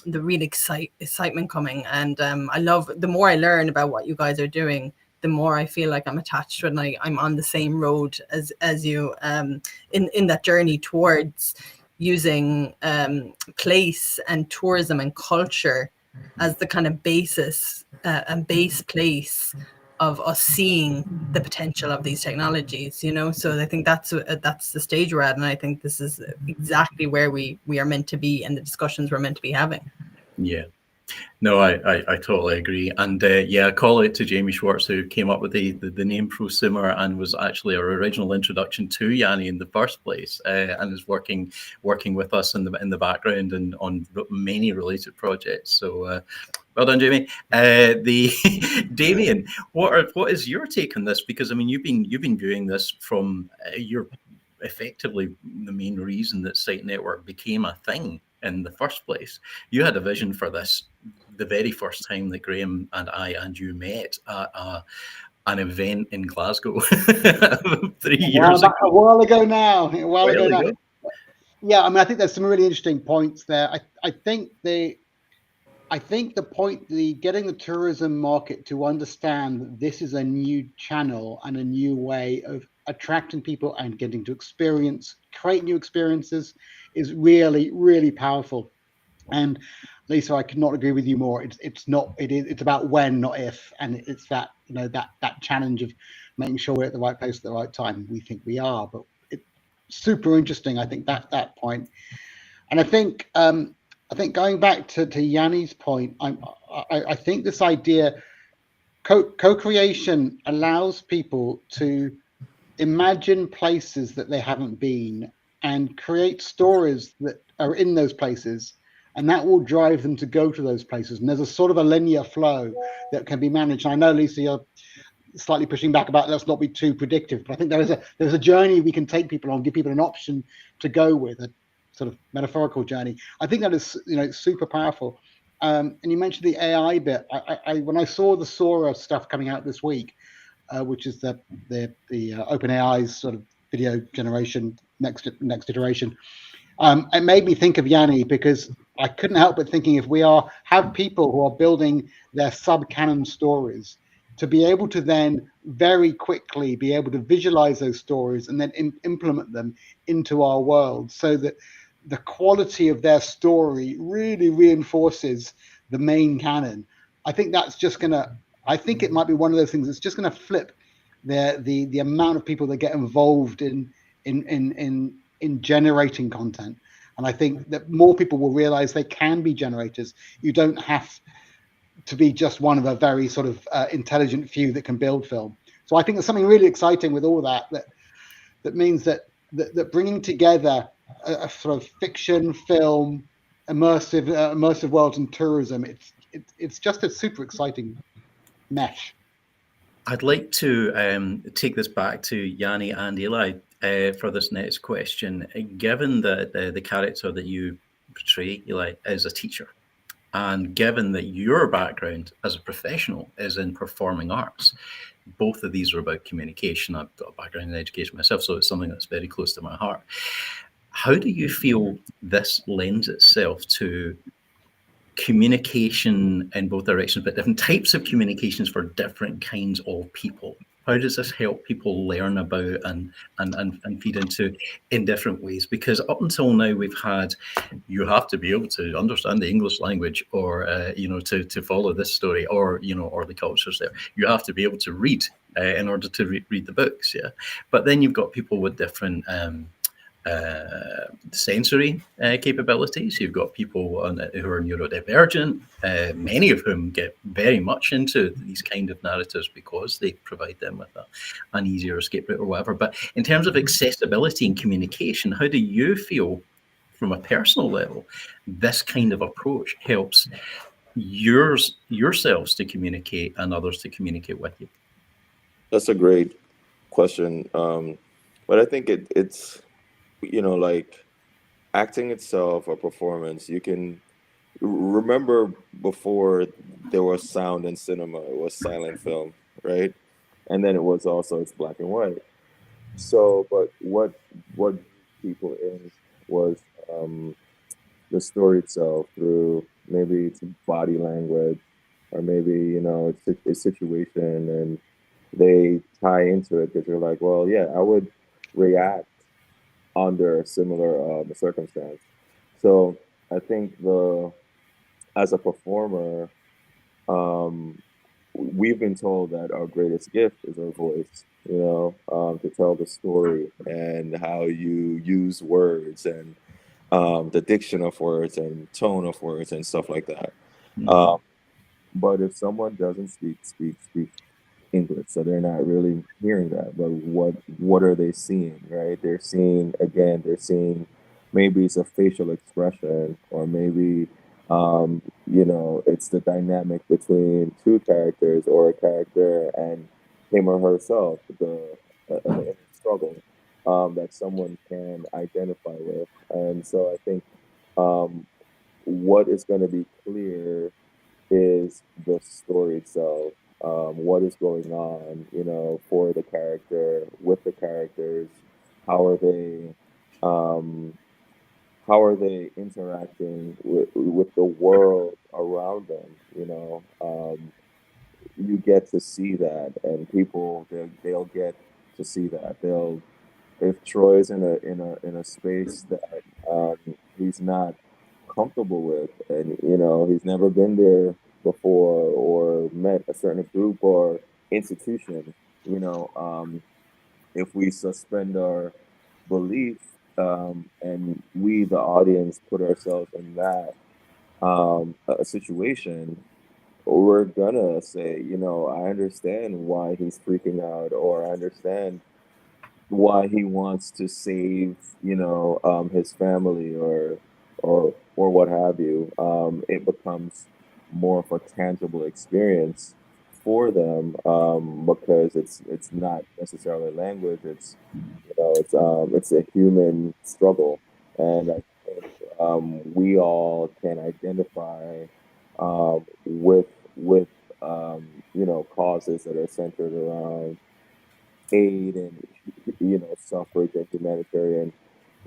real excitement coming. And I love, the more I learn about what you guys are doing, the more I feel like I'm attached to it, and I'm on the same road as you in that journey towards using place and tourism and culture as the kind of basis and base place of us seeing the potential of these technologies, So I think that's the stage we're at, and I think this is exactly where we are meant to be, and the discussions we're meant to be having. Yeah. No, I totally agree. And I call it to Jamie Schwartz, who came up with the name prosumer and was actually our original introduction to Yanni in the first place, and is working with us in the background and on many related projects. So Well done, Jamie. The Damien, what is your take on this? Because I mean, you've been doing this from you're effectively the main reason that Site Network became a thing in the first place. You had a vision for this the very first time that Graham and I and you met at an event in Glasgow 3 years ago. A while ago now. Yeah, I mean, I think there's some really interesting points there. I think the point, getting the tourism market to understand that this is a new channel and a new way of attracting people and getting to create new experiences is really, really powerful. And Lisa, I could not agree with you more. It's about when, not if, and it's that that challenge of making sure we're at the right place at the right time. We think we are, but it's super interesting. I think that point, and I think going back to Yanni's point, I think this idea, co-creation allows people to imagine places that they haven't been and create stories that are in those places, and that will drive them to go to those places. And there's a sort of a linear flow that can be managed. And I know, Lisa, you're slightly pushing back about let's not be too predictive, but I think there's a journey we can take people on, give people an option to go with, a sort of metaphorical journey. I think that is super powerful. And you mentioned the AI bit. I when I saw the Sora stuff coming out this week, which is the OpenAI's sort of video generation next iteration, it made me think of Yanni, because I couldn't help but thinking, if we have people who are building their sub-canon stories, to be able to then very quickly be able to visualize those stories and then implement them into our world, so that the quality of their story really reinforces the main canon. I think that's just I think it might be one of those things that's just gonna flip the amount of people that get involved in generating content. And I think that more people will realize they can be generators. You don't have to be just one of a very sort of intelligent few that can build film. So I think there's something really exciting with all that means that bringing together a sort of fiction, film, immersive worlds and tourism, it's just a super exciting mesh. I'd like to take this back to Yanni and Eli for this next question. Given that the character that you portray, Eli, is a teacher, and given that your background as a professional is in performing arts, both of these are about communication. I've got a background in education myself, so it's something that's very close to my heart. How do you feel this lends itself to communication in both directions, but different types of communications for different kinds of people? How does this help people learn about and feed into in different ways? Because up until now, we've had, you have to be able to understand the English language, or to follow this story, or or the cultures there. You have to be able to read in order to read the books. Yeah, but then you've got people with different sensory capabilities. You've got people who are neurodivergent, many of whom get very much into these kind of narratives because they provide them with an easier escape route or whatever. But in terms of accessibility and communication, how do you feel from a personal level this kind of approach helps yourselves to communicate and others to communicate with you? That's a great question. But I think it's like acting itself, or performance. You can remember before there was sound in cinema, it was silent film, right? And then it was also, it's black and white. So, but what people in was the story itself, through maybe it's body language, or maybe it's a situation, and they tie into it because you're like, well, yeah, I would react under a similar circumstance. So I think as a performer, we've been told that our greatest gift is our voice, to tell the story and how you use words, and the diction of words and tone of words and stuff like that. But if someone doesn't speak English, so they're not really hearing that, but what are they seeing, right? They're seeing maybe it's a facial expression, or maybe You know, it's the dynamic between two characters or a character and him or herself, the inner struggle that someone can identify with. And so I think what is going to be clear is the story itself. What is going on, you know, for the character, with the characters, how are they um, how are they interacting with the world around them, you know? You get to see that, and people they'll get to see that. They'll, if Troy's in a space that he's not comfortable with, and you know he's never been there before or met a certain group or institution, you know, if we suspend our belief and we, the audience, put ourselves in that a situation, we're gonna say, you know, I understand why he's freaking out, or I understand why he wants to save, you know, his family or what have you. It becomes more of a tangible experience for them because it's not necessarily language. It's, you know, it's a human struggle, and I think we all can identify with you know, causes that are centered around aid and, you know, suffrage and humanitarian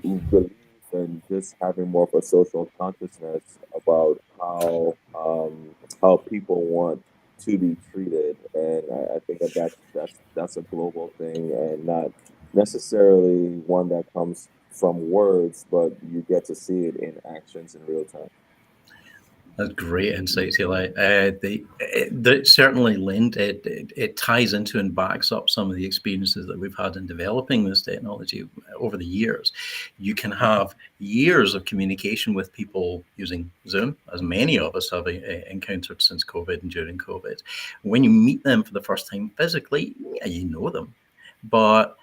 relief, and just having more of a social consciousness about how people want to be treated. And I think that's a global thing, and not necessarily one that comes from words, but you get to see it in actions in real time. That's great insights, Eli. They certainly lend it ties into and backs up some of the experiences that we've had in developing this technology over the years. You can have years of communication with people using Zoom, as many of us have encountered since COVID and during COVID. When you meet them for the first time physically, yeah, you know them, but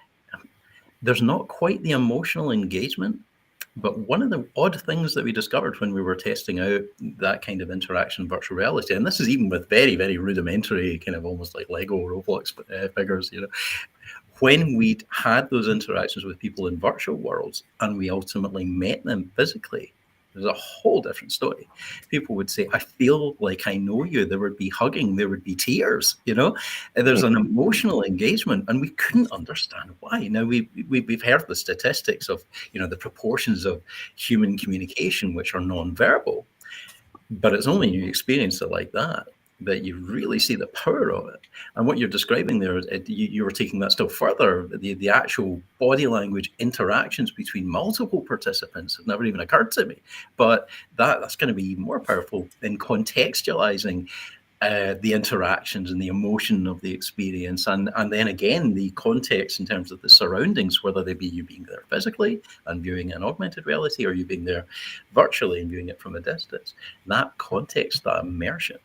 there's not quite the emotional engagement. But one of the odd things that we discovered when we were testing out that kind of interaction in virtual reality, and this is even with very, very rudimentary, kind of almost like Lego Roblox figures, you know, when we'd had those interactions with people in virtual worlds and we ultimately met them physically, there's a whole different story. People would say, I feel like I know you. There would be hugging, there would be tears, you know, and there's an emotional engagement, and we couldn't understand why. Now we've heard the statistics of, you know, the proportions of human communication which are non-verbal, but it's only when you experience it like that that you really see the power of it. And what you're describing there, you were taking that still further. The actual body language interactions between multiple participants have never even occurred to me. But that's going to be even more powerful in contextualizing the interactions and the emotion of the experience, and then again the context in terms of the surroundings, whether they be you being there physically and viewing an augmented reality, or you being there virtually and viewing it from a distance. That context, that immersion.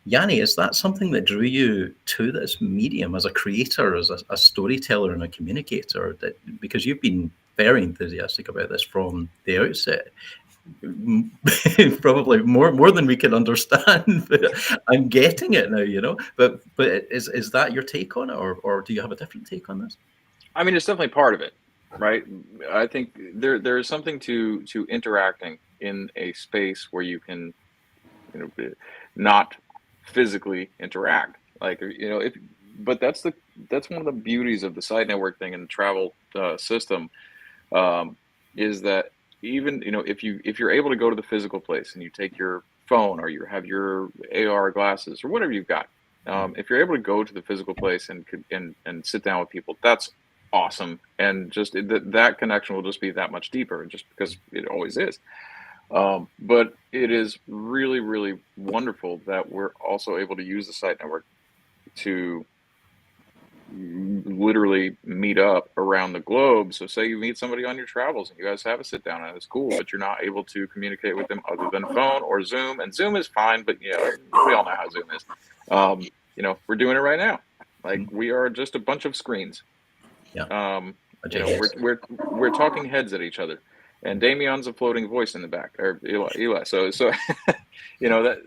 Yanni, is that something that drew you to this medium as a creator, as a storyteller and a communicator? Because you've been very enthusiastic about this from the outset. Probably more than we can understand. I'm getting it now, you know. But is that your take on it, or do you have a different take on this? I mean, it's definitely part of it, right? I think there is something to interacting in a space where you can, you know, not physically interact, like, you know, but that's one of the beauties of the side network thing and the travel system, is that even, you know, if you're able to go to the physical place and you take your phone or you have your AR glasses or whatever you've got, if you're able to go to the physical place and sit down with people, that's awesome. And just that connection will just be that much deeper, just because it always is. But it is really, really wonderful that we're also able to use the site network to literally meet up around the globe. So say you meet somebody on your travels and you guys have a sit down and it's cool, but you're not able to communicate with them other than phone or Zoom. And Zoom is fine, but you know, we all know how Zoom is. You know, we're doing it right now. Like, we are just a bunch of screens. Yeah. You know, we're talking heads at each other, and Damien's a floating voice in the back, or Eli. So that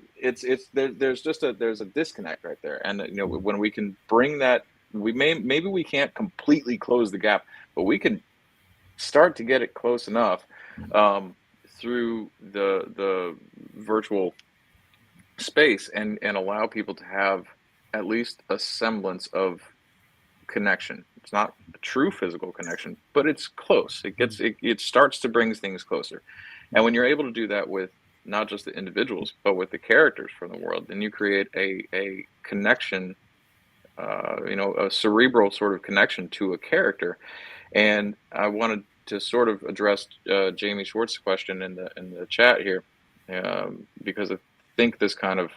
there's a disconnect right there. And when we can bring that, maybe we can't completely close the gap, but we can start to get it close enough through the virtual space and allow people to have at least a semblance of connection. It's not a true physical connection, but it's close. It starts to bring things closer. And when you're able to do that with not just the individuals, but with the characters from the world, then you create a connection, a cerebral sort of connection to a character. And I wanted to sort of address Jamie Schwartz's question in the chat here, because I think this kind of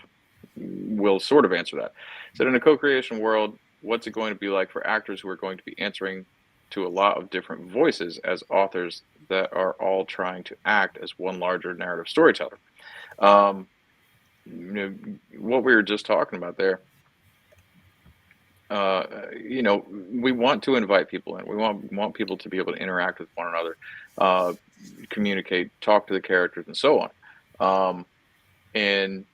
will sort of answer that. So in a co-creation world, what's it going to be like for actors who are going to be answering to a lot of different voices as authors that are all trying to act as one larger narrative storyteller? What we were just talking about there, we want to invite people in. We want people to be able to interact with one another, communicate, talk to the characters, and so on. And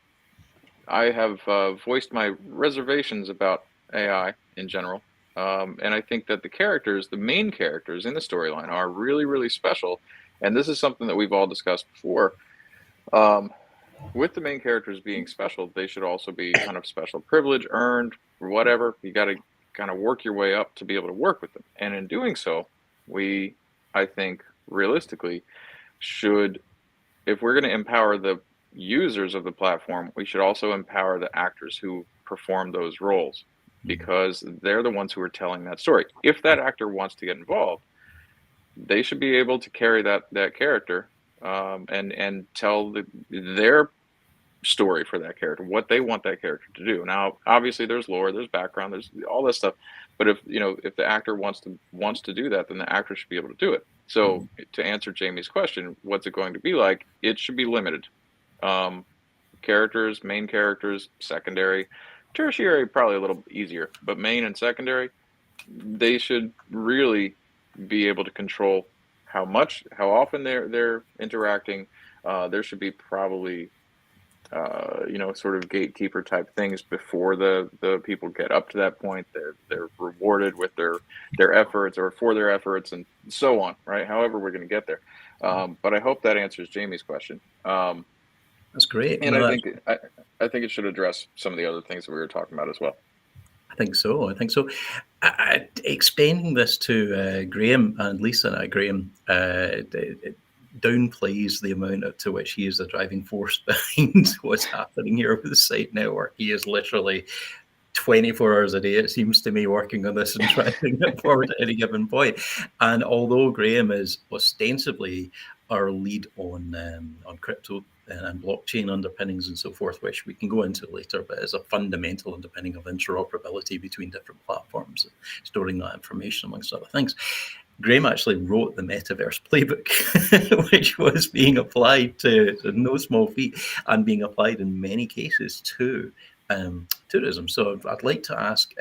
I have voiced my reservations about AI in general. And I think that the main characters in the storyline are really, really special. And this is something that we've all discussed before. With the main characters being special, they should also be kind of special privilege, earned, or whatever. You got to kind of work your way up to be able to work with them. And in doing so, I think, realistically, if we're going to empower the users of the platform, we should also empower the actors who perform those roles, because they're the ones who are telling that story. If that actor wants to get involved, they should be able to carry that character and tell their story for that character, what they want that character to do. Now, obviously, there's lore, there's background, there's all this stuff. But if the actor wants to do that, then the actor should be able to do it. So to answer Jamie's question, what's it going to be like? It should be limited. Characters, main characters, secondary, tertiary, probably a little easier, but main and secondary, they should really be able to control how often they're interacting. There should be probably sort of gatekeeper type things before the people get up to that point. They're rewarded with their efforts or for their efforts and so on, right? However we're going to get there. But I hope that answers Jamie's question. That's great. And I think it should address some of the other things that we were talking about as well. I think so. Explaining this to Graham and Lisa, Graham downplays the amount to which he is the driving force behind what's happening here with the site network. He is literally 24 hours a day, it seems to me, working on this and driving it forward at any given point. And although Graham is ostensibly our lead on crypto and blockchain underpinnings and so forth, which we can go into later, but as a fundamental underpinning of interoperability between different platforms, storing that information amongst other things, Graham actually wrote the Metaverse Playbook, which was being applied to no small feat and being applied in many cases to tourism. So I'd like to ask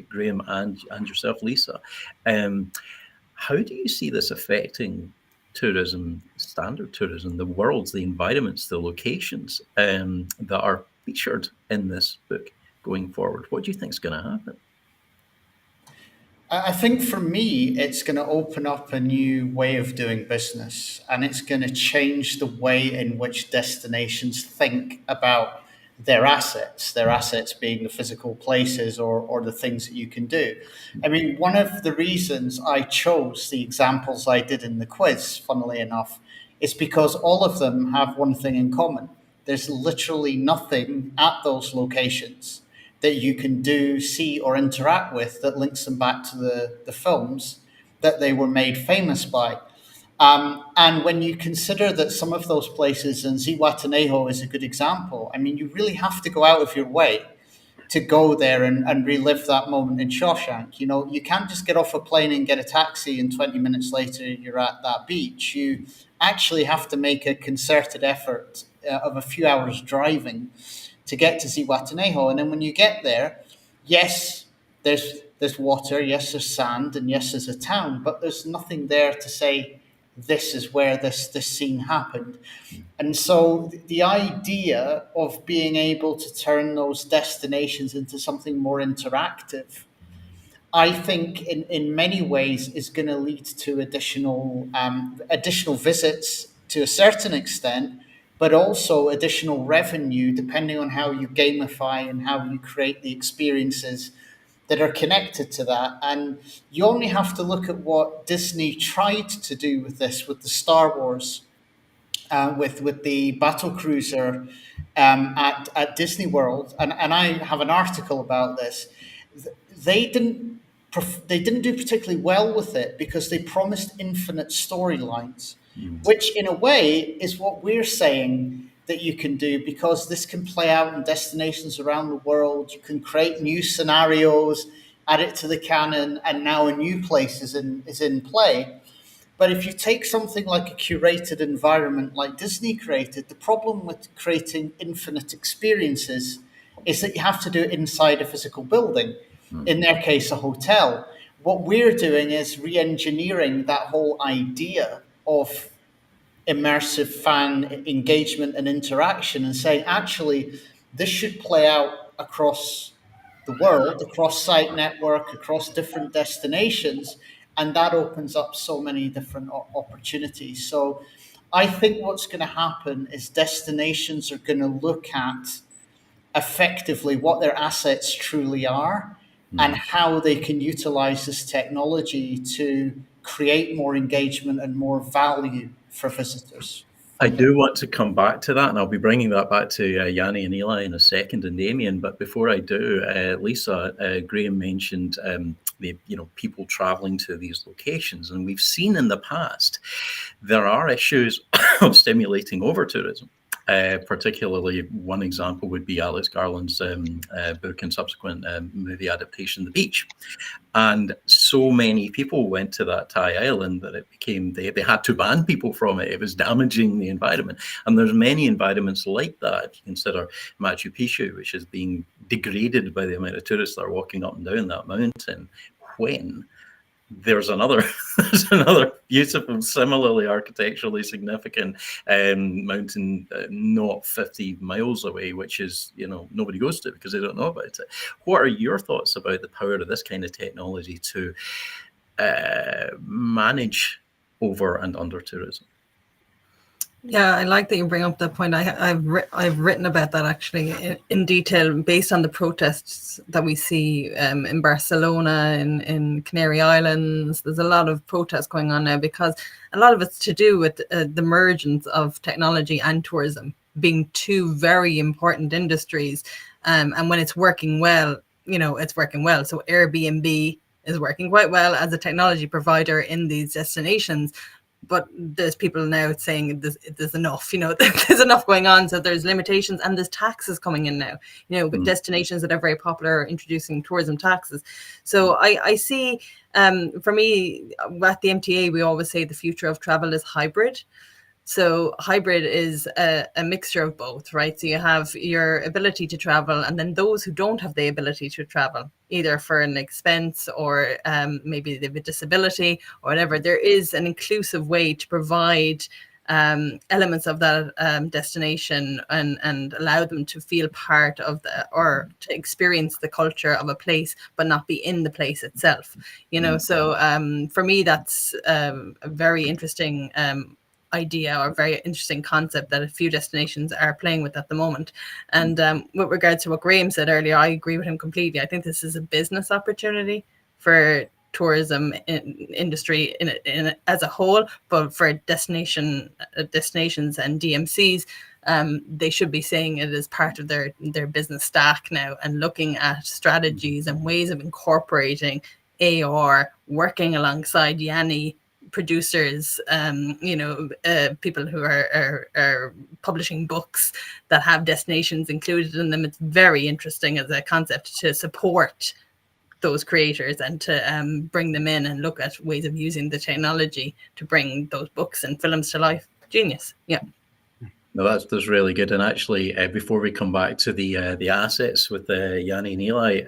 Graham and yourself, Lisa, how do you see this affecting tourism, standard tourism, the worlds, the environments, the locations that are featured in this book going forward? What do you think is going to happen? I think for me, it's going to open up a new way of doing business, and it's going to change the way in which destinations think about their assets being the physical places or the things that you can do. I mean, one of the reasons I chose the examples I did in the quiz, funnily enough, is because all of them have one thing in common. There's literally nothing at those locations that you can do, see, or interact with that links them back to the films that they were made famous by. And when you consider that some of those places, and Zihuatanejo is a good example, I mean, you really have to go out of your way to go there and relive that moment in Shawshank. You know, you can't just get off a plane and get a taxi and 20 minutes later you're at that beach. You actually have to make a concerted effort of a few hours driving to get to Zihuatanejo. And then when you get there, yes, there's water, yes, there's sand, and yes, there's a town, but there's nothing there to say this is where this scene happened. And so the idea of being able to turn those destinations into something more interactive, I think in many ways is going to lead to additional visits to a certain extent, but also additional revenue depending on how you gamify and how you create the experiences that are connected to that. And you only have to look at what Disney tried to do with this, with the Star Wars, with the battle cruiser at Disney World, and I have an article about this. They didn't do particularly well with it because they promised infinite storylines, which in a way is what we're saying that you can do, because this can play out in destinations around the world. You can create new scenarios, add it to the canon, and now a new place is in play. But if you take something like a curated environment like Disney created, the problem with creating infinite experiences is that you have to do it inside a physical building, in their case, a hotel. What we're doing is re-engineering that whole idea of immersive fan engagement and interaction and saying, actually, this should play out across the world, across site network, across different destinations, and that opens up so many different opportunities. So I think what's going to happen is destinations are going to look at effectively what their assets truly are and how they can utilize this technology to create more engagement and more value for visitors. I do want to come back to that, and I'll be bringing that back to Yanni and Eli in a second, and Damien. But before I do, Lisa, Graham mentioned the people traveling to these locations, and we've seen in the past there are issues of stimulating over tourism. Particularly, one example would be Alex Garland's book and subsequent movie adaptation, The Beach. And so many people went to that Thai island that it became, they had to ban people from it. It was damaging the environment. And there's many environments like that. If you consider Machu Picchu, which is being degraded by the amount of tourists that are walking up and down that mountain, when there's another beautiful, similarly architecturally significant mountain not 50 miles away, which is, nobody goes to because they don't know about it. What are your thoughts about the power of this kind of technology to manage over and under tourism? Yeah, I like that you bring up that point. I've written about that actually in detail based on the protests that we see in Barcelona, in Canary Islands. There's a lot of protests going on now because a lot of it's to do with the emergence of technology and tourism being two very important industries. And when it's working well, it's working well. So Airbnb is working quite well as a technology provider in these destinations. But there's people now saying there's enough, there's enough going on. So there's limitations and there's taxes coming in now, with destinations that are very popular are introducing tourism taxes. So I see, for me, at the MTA, we always say the future of travel is hybrid. So hybrid is a mixture of both, right? So you have your ability to travel, and then those who don't have the ability to travel, either for an expense or maybe they have a disability or whatever, there is an inclusive way to provide elements of that destination and allow them to feel part of or to experience the culture of a place, but not be in the place itself. So for me, that's a very interesting idea or very interesting concept that a few destinations are playing with at the moment. And with regards to what Graham said earlier, I agree with him completely. I think this is a business opportunity for tourism industry in as a whole, but for destinations and DMCs, they should be seeing it as part of their business stack now and looking at strategies and ways of incorporating AR, working alongside Yanni, producers, people who are publishing books that have destinations included in them. It's very interesting as a concept to support those creators and to bring them in and look at ways of using the technology to bring those books and films to life. Genius. Yeah. No, that's really good. And actually, before we come back to the assets with Yanni and Eli,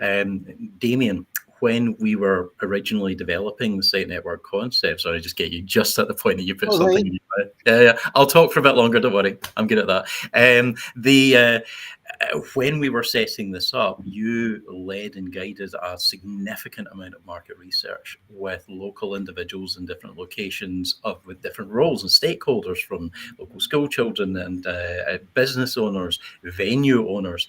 Damien, when we were originally developing the site network concept, sorry, just get you just at the point that you put something in your mouth. Yeah, I'll talk for a bit longer, don't worry. I'm good at that. When we were setting this up, you led and guided a significant amount of market research with local individuals in different locations with different roles and stakeholders, from local school children and business owners, venue owners,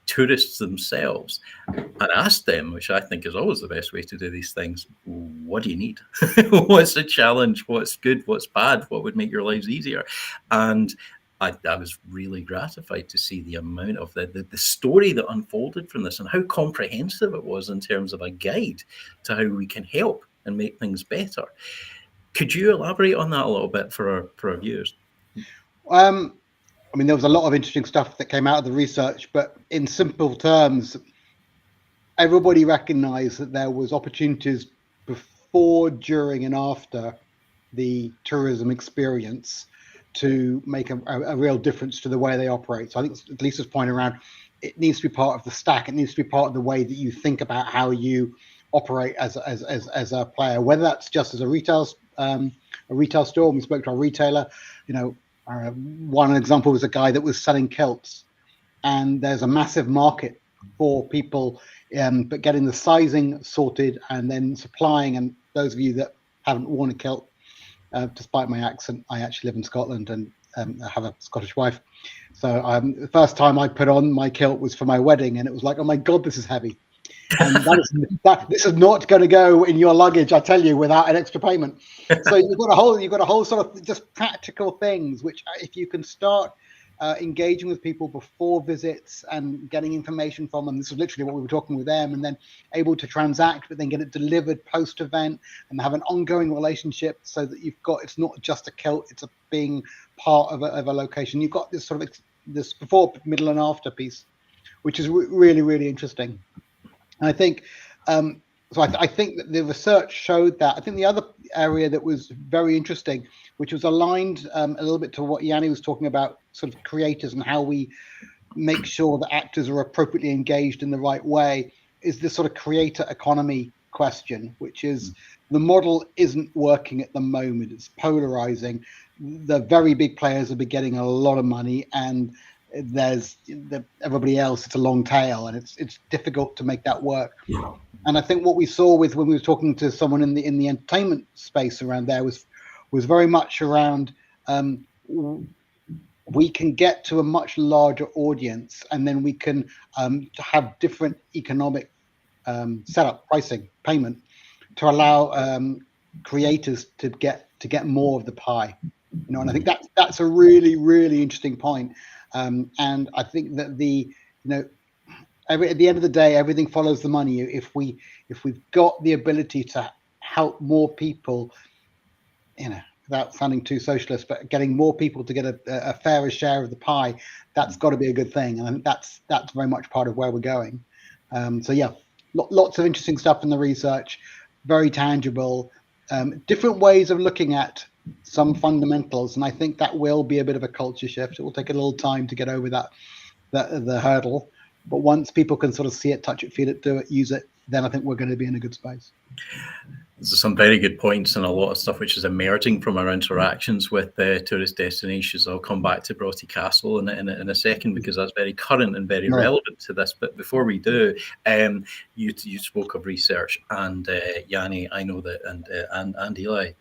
tourists themselves, and asked them, which I think is always the best way to do these things, what do you need? What's the challenge? What's good? What's bad? What would make your lives easier? And I was really gratified to see the amount of the story that unfolded from this and how comprehensive it was in terms of a guide to how we can help and make things better. Could you elaborate on that a little bit for our viewers? I mean, there was a lot of interesting stuff that came out of the research, but in simple terms, everybody recognized that there was opportunities before, during, and after the tourism experience to make a real difference to the way they operate. So I think Lisa's point around, it needs to be part of the stack. It needs to be part of the way that you think about how you operate as a player, whether that's just as a retail store. When we spoke to our retailer, one example was a guy that was selling kilts, and there's a massive market for people, but getting the sizing sorted and then supplying. And those of you that haven't worn a kilt, despite my accent, I actually live in Scotland and I have a Scottish wife. So the first time I put on my kilt was for my wedding, and it was like, oh my God, this is heavy. And this is not going to go in your luggage, I tell you, without an extra payment. So you've got a whole sort of just practical things, which if you can start engaging with people before visits and getting information from them, this is literally what we were talking with them, and then able to transact, but then get it delivered post-event and have an ongoing relationship, so that it's not just a kilt, it's being part of a location. You've got this sort of this before, middle, and after piece, which is really, really interesting. And I think, I think that the research showed that. I think the other area that was very interesting, which was aligned a little bit to what Yanni was talking about, sort of creators and how we make sure that actors are appropriately engaged in the right way, is this sort of creator economy question, which is the model isn't working at the moment. It's polarizing. The very big players will be getting a lot of money, and there's everybody else. It's a long tail, and it's difficult to make that work. And I think what we saw when we were talking to someone in the entertainment space around there was very much around we can get to a much larger audience, and then we can have different economic setup, pricing, payment, to allow creators to get more of the pie. And I think that's a really, really interesting point. And I think that at the end of the day, everything follows the money. If we've got the ability to help more people, without sounding too socialist, but getting more people to get a fairer share of the pie, that's got to be a good thing. And I think that's very much part of where we're going. So yeah, lots of interesting stuff in the research, very tangible, different ways of looking at some fundamentals, and I think that will be a bit of a culture shift. It will take a little time to get over the hurdle, but once people can sort of see it, touch it, feel it, do it, use it, then I think we're going to be in a good space. There's some very good points and a lot of stuff which is emerging from our interactions with tourist destinations. I'll come back to Broughty Castle in a second, because that's very current and very relevant to this. But before we do, you spoke of research, and Yanni, I know that, and Eli,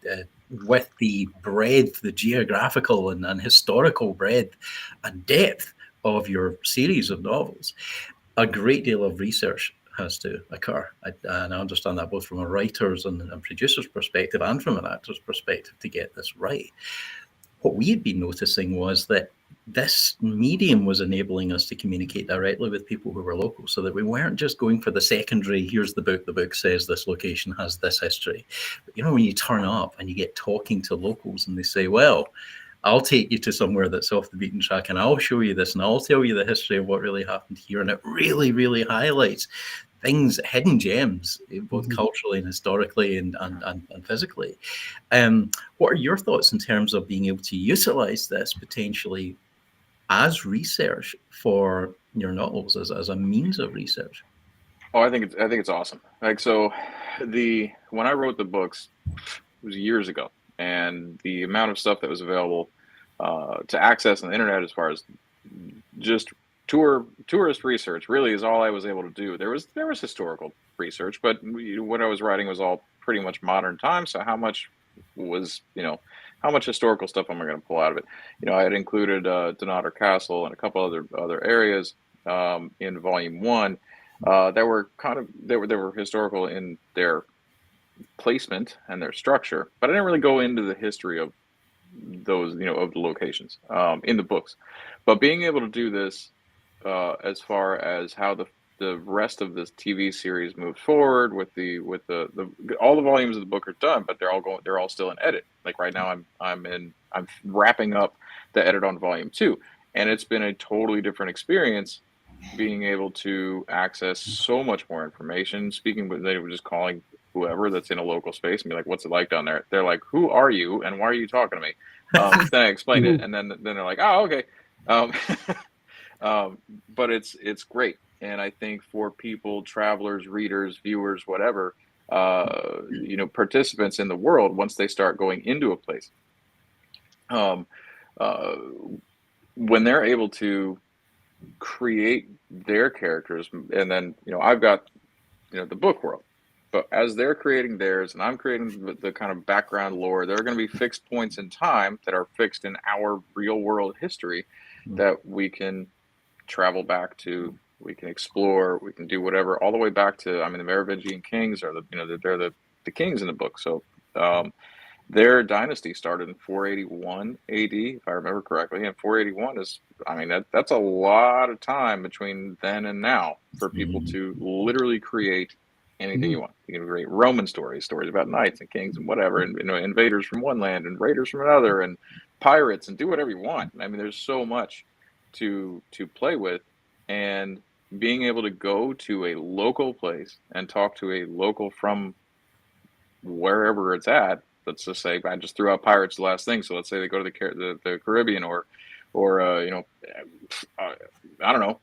with the breadth, the geographical and historical breadth and depth of your series of novels, a great deal of research has to occur. And I understand that both from a writer's and producer's perspective and from an actor's perspective to get this right. What we had been noticing was that this medium was enabling us to communicate directly with people who were local, so that we weren't just going for the secondary, here's the book says this location has this history. But when you turn up and you get talking to locals and they say, well, I'll take you to somewhere that's off the beaten track, and I'll show you this, and I'll tell you the history of what really happened here. And it really, really highlights things, hidden gems, both culturally and historically and physically. What are your thoughts in terms of being able to utilize this potentially as research for your novels, as a means of research? Oh, I think it's awesome. Like, so when I wrote the books, it was years ago, and the amount of stuff that was available to access on the internet, as far as just tourist research, really is all I was able to do. There was historical research, but what I was writing was all pretty much modern times. So how much historical stuff am I going to pull out of it? I had included Donator Castle and a couple other areas in volume one that were they were historical in their placement and their structure, but I didn't really go into the history of those, of the locations in the books. But being able to do this as far as how the rest of this TV series moves forward with the all the volumes of the book are done, but they're all still in edit. Like right now I'm wrapping up the edit on volume 2, and it's been a totally different experience being able to access so much more information. Speaking with, they were just calling whoever that's in a local space and be like, "What's it like down there?" They're like, "Who are you and why are you talking to me?" Then I explained it, and then they're like, "Oh, okay." But it's great, and I think for people, travelers, readers, viewers, whatever, participants in the world, once they start going into a place, when they're able to create their characters, and then I've got the book world, but as they're creating theirs and I'm creating the kind of background lore, there are going to be fixed points in time that are fixed in our real world history that we can travel back to, we can explore, we can do whatever, all the way back to, the Merovingian kings are they're the kings in the book. So their dynasty started in 481 AD, if I remember correctly, and 481 is, that's a lot of time between then and now for people to literally create anything you want. You can create Roman stories about knights and kings and whatever, and invaders from one land and raiders from another, and pirates, and do whatever you want. There's so much to play with, and being able to go to a local place and talk to a local from wherever it's at. Let's just say I just threw out pirates the last thing. So let's say they go to the Caribbean or I don't know,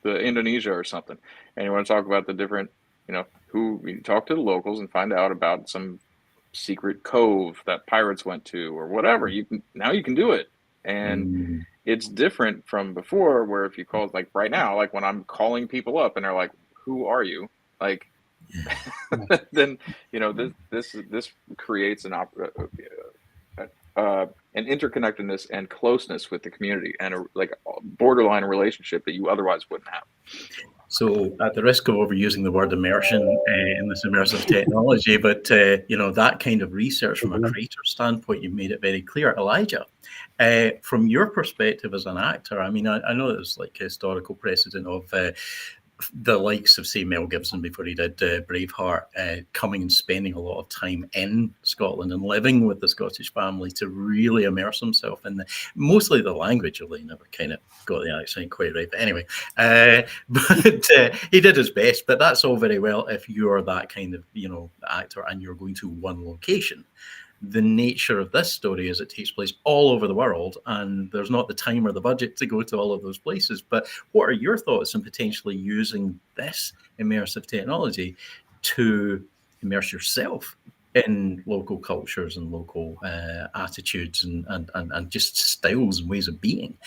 the Indonesia or something, and you want to talk about the different, who you talk to the locals and find out about some secret cove that pirates went to or whatever. You can do it, and it's different from before, where if you call, like right now, like when I'm calling people up and they're like, "Who are you?" Like, then this creates an interconnectedness and closeness with the community, and a borderline relationship that you otherwise wouldn't have. So, at the risk of overusing the word immersion in this immersive technology, but that kind of research from a creator standpoint, you made it very clear. Elijah, from your perspective as an actor, I know there's like historical precedent of the likes of, say, Mel Gibson before he did Braveheart, coming and spending a lot of time in Scotland and living with the Scottish family to really immerse himself in mostly the language, although he never kind of got the accent quite right. But anyway, but he did his best. But that's all very well if you're that kind of actor and you're going to one location. The nature of this story is it takes place all over the world, and there's not the time or the budget to go to all of those places. But what are your thoughts on potentially using this immersive technology to immerse yourself in local cultures and local attitudes and just styles and ways of being,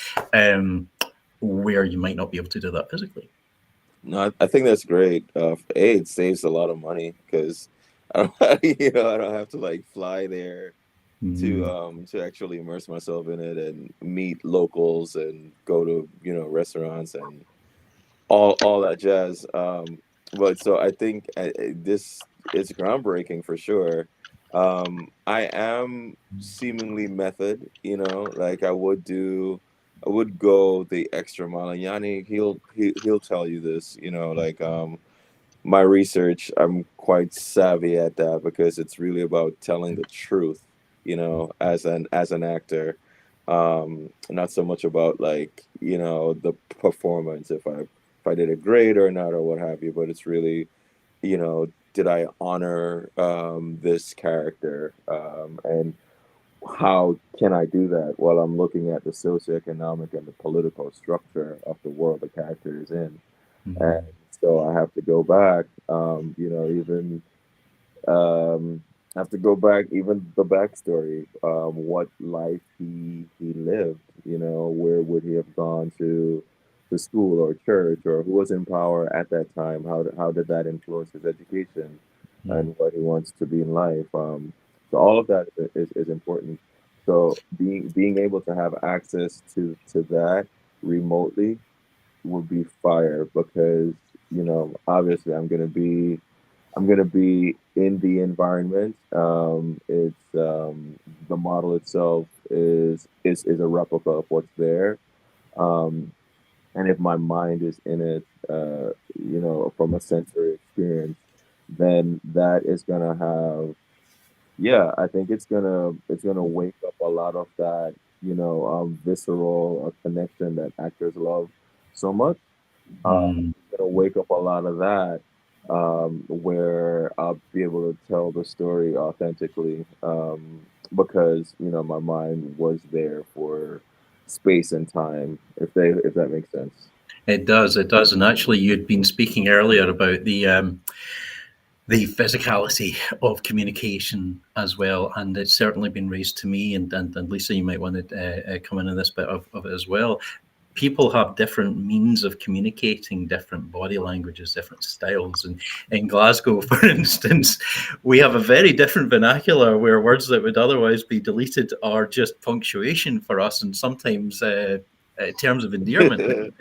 where you might not be able to do that physically? No, I think that's great. It saves a lot of money because I don't have to fly there to actually immerse myself in it and meet locals and go to restaurants and all that jazz. But so I think this is groundbreaking for sure. I am seemingly method, I would go the extra mile. And Yanni, he'll tell you this, my research, I'm quite savvy at that because it's really about telling the truth, as an actor, not so much about the performance, if I did it great or not or what have you, but it's really, did I honor this character, and how can I do that while I'm looking at the socioeconomic and the political structure of the world the character is in. And so I have to go back, even have to go back, even the backstory, what life he lived, where would he have gone to school or church, or who was in power at that time? How did that influence his education and what he wants to be in life? So all of that is important. So being able to have access to that remotely would be fire, because obviously I'm gonna be in the environment. It's The model itself is a replica of what's there, um, and if my mind is in it, from a sensory experience, then that is gonna have, yeah, I think it's gonna wake up a lot of that, visceral connection that actors love so much. Gonna wake up a lot of that, where I'll be able to tell the story authentically, because my mind was there for space and time, if that makes sense. It does, and actually, you'd been speaking earlier about the physicality of communication as well, and it's certainly been raised to me. And Lisa, you might want to come in on this bit of it as well. People have different means of communicating, different body languages, different styles. And in Glasgow, for instance, we have a very different vernacular where words that would otherwise be deleted are just punctuation for us, and sometimes terms of endearment.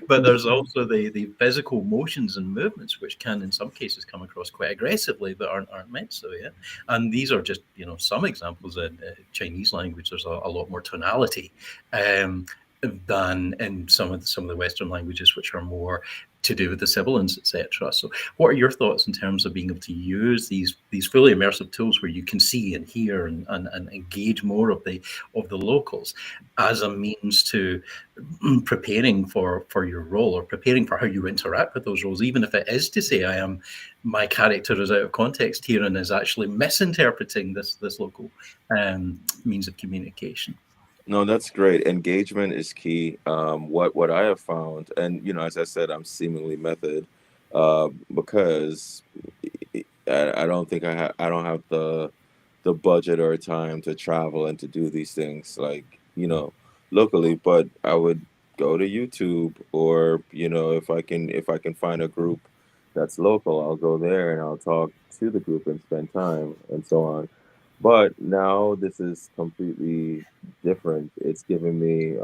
But there's also the physical motions and movements, which can in some cases come across quite aggressively, but aren't meant so. Yeah, and these are just some examples. In Chinese language, there's a lot more tonality than in some of the Western languages, which are more to do with the sibilants, etc. So, what are your thoughts in terms of being able to use these fully immersive tools where you can see and hear and engage more of the locals as a means to preparing for your role, or preparing for how you interact with those roles, even if it is to say my character is out of context here and is actually misinterpreting this local means of communication? No, that's great. Engagement is key. What I have found, and as I said, I'm seemingly method, because I don't think I don't have the budget or time to travel and to do these things, like locally. But I would go to YouTube, or if I can find a group that's local, I'll go there and I'll talk to the group and spend time and so on. But now this is completely different. It's giving me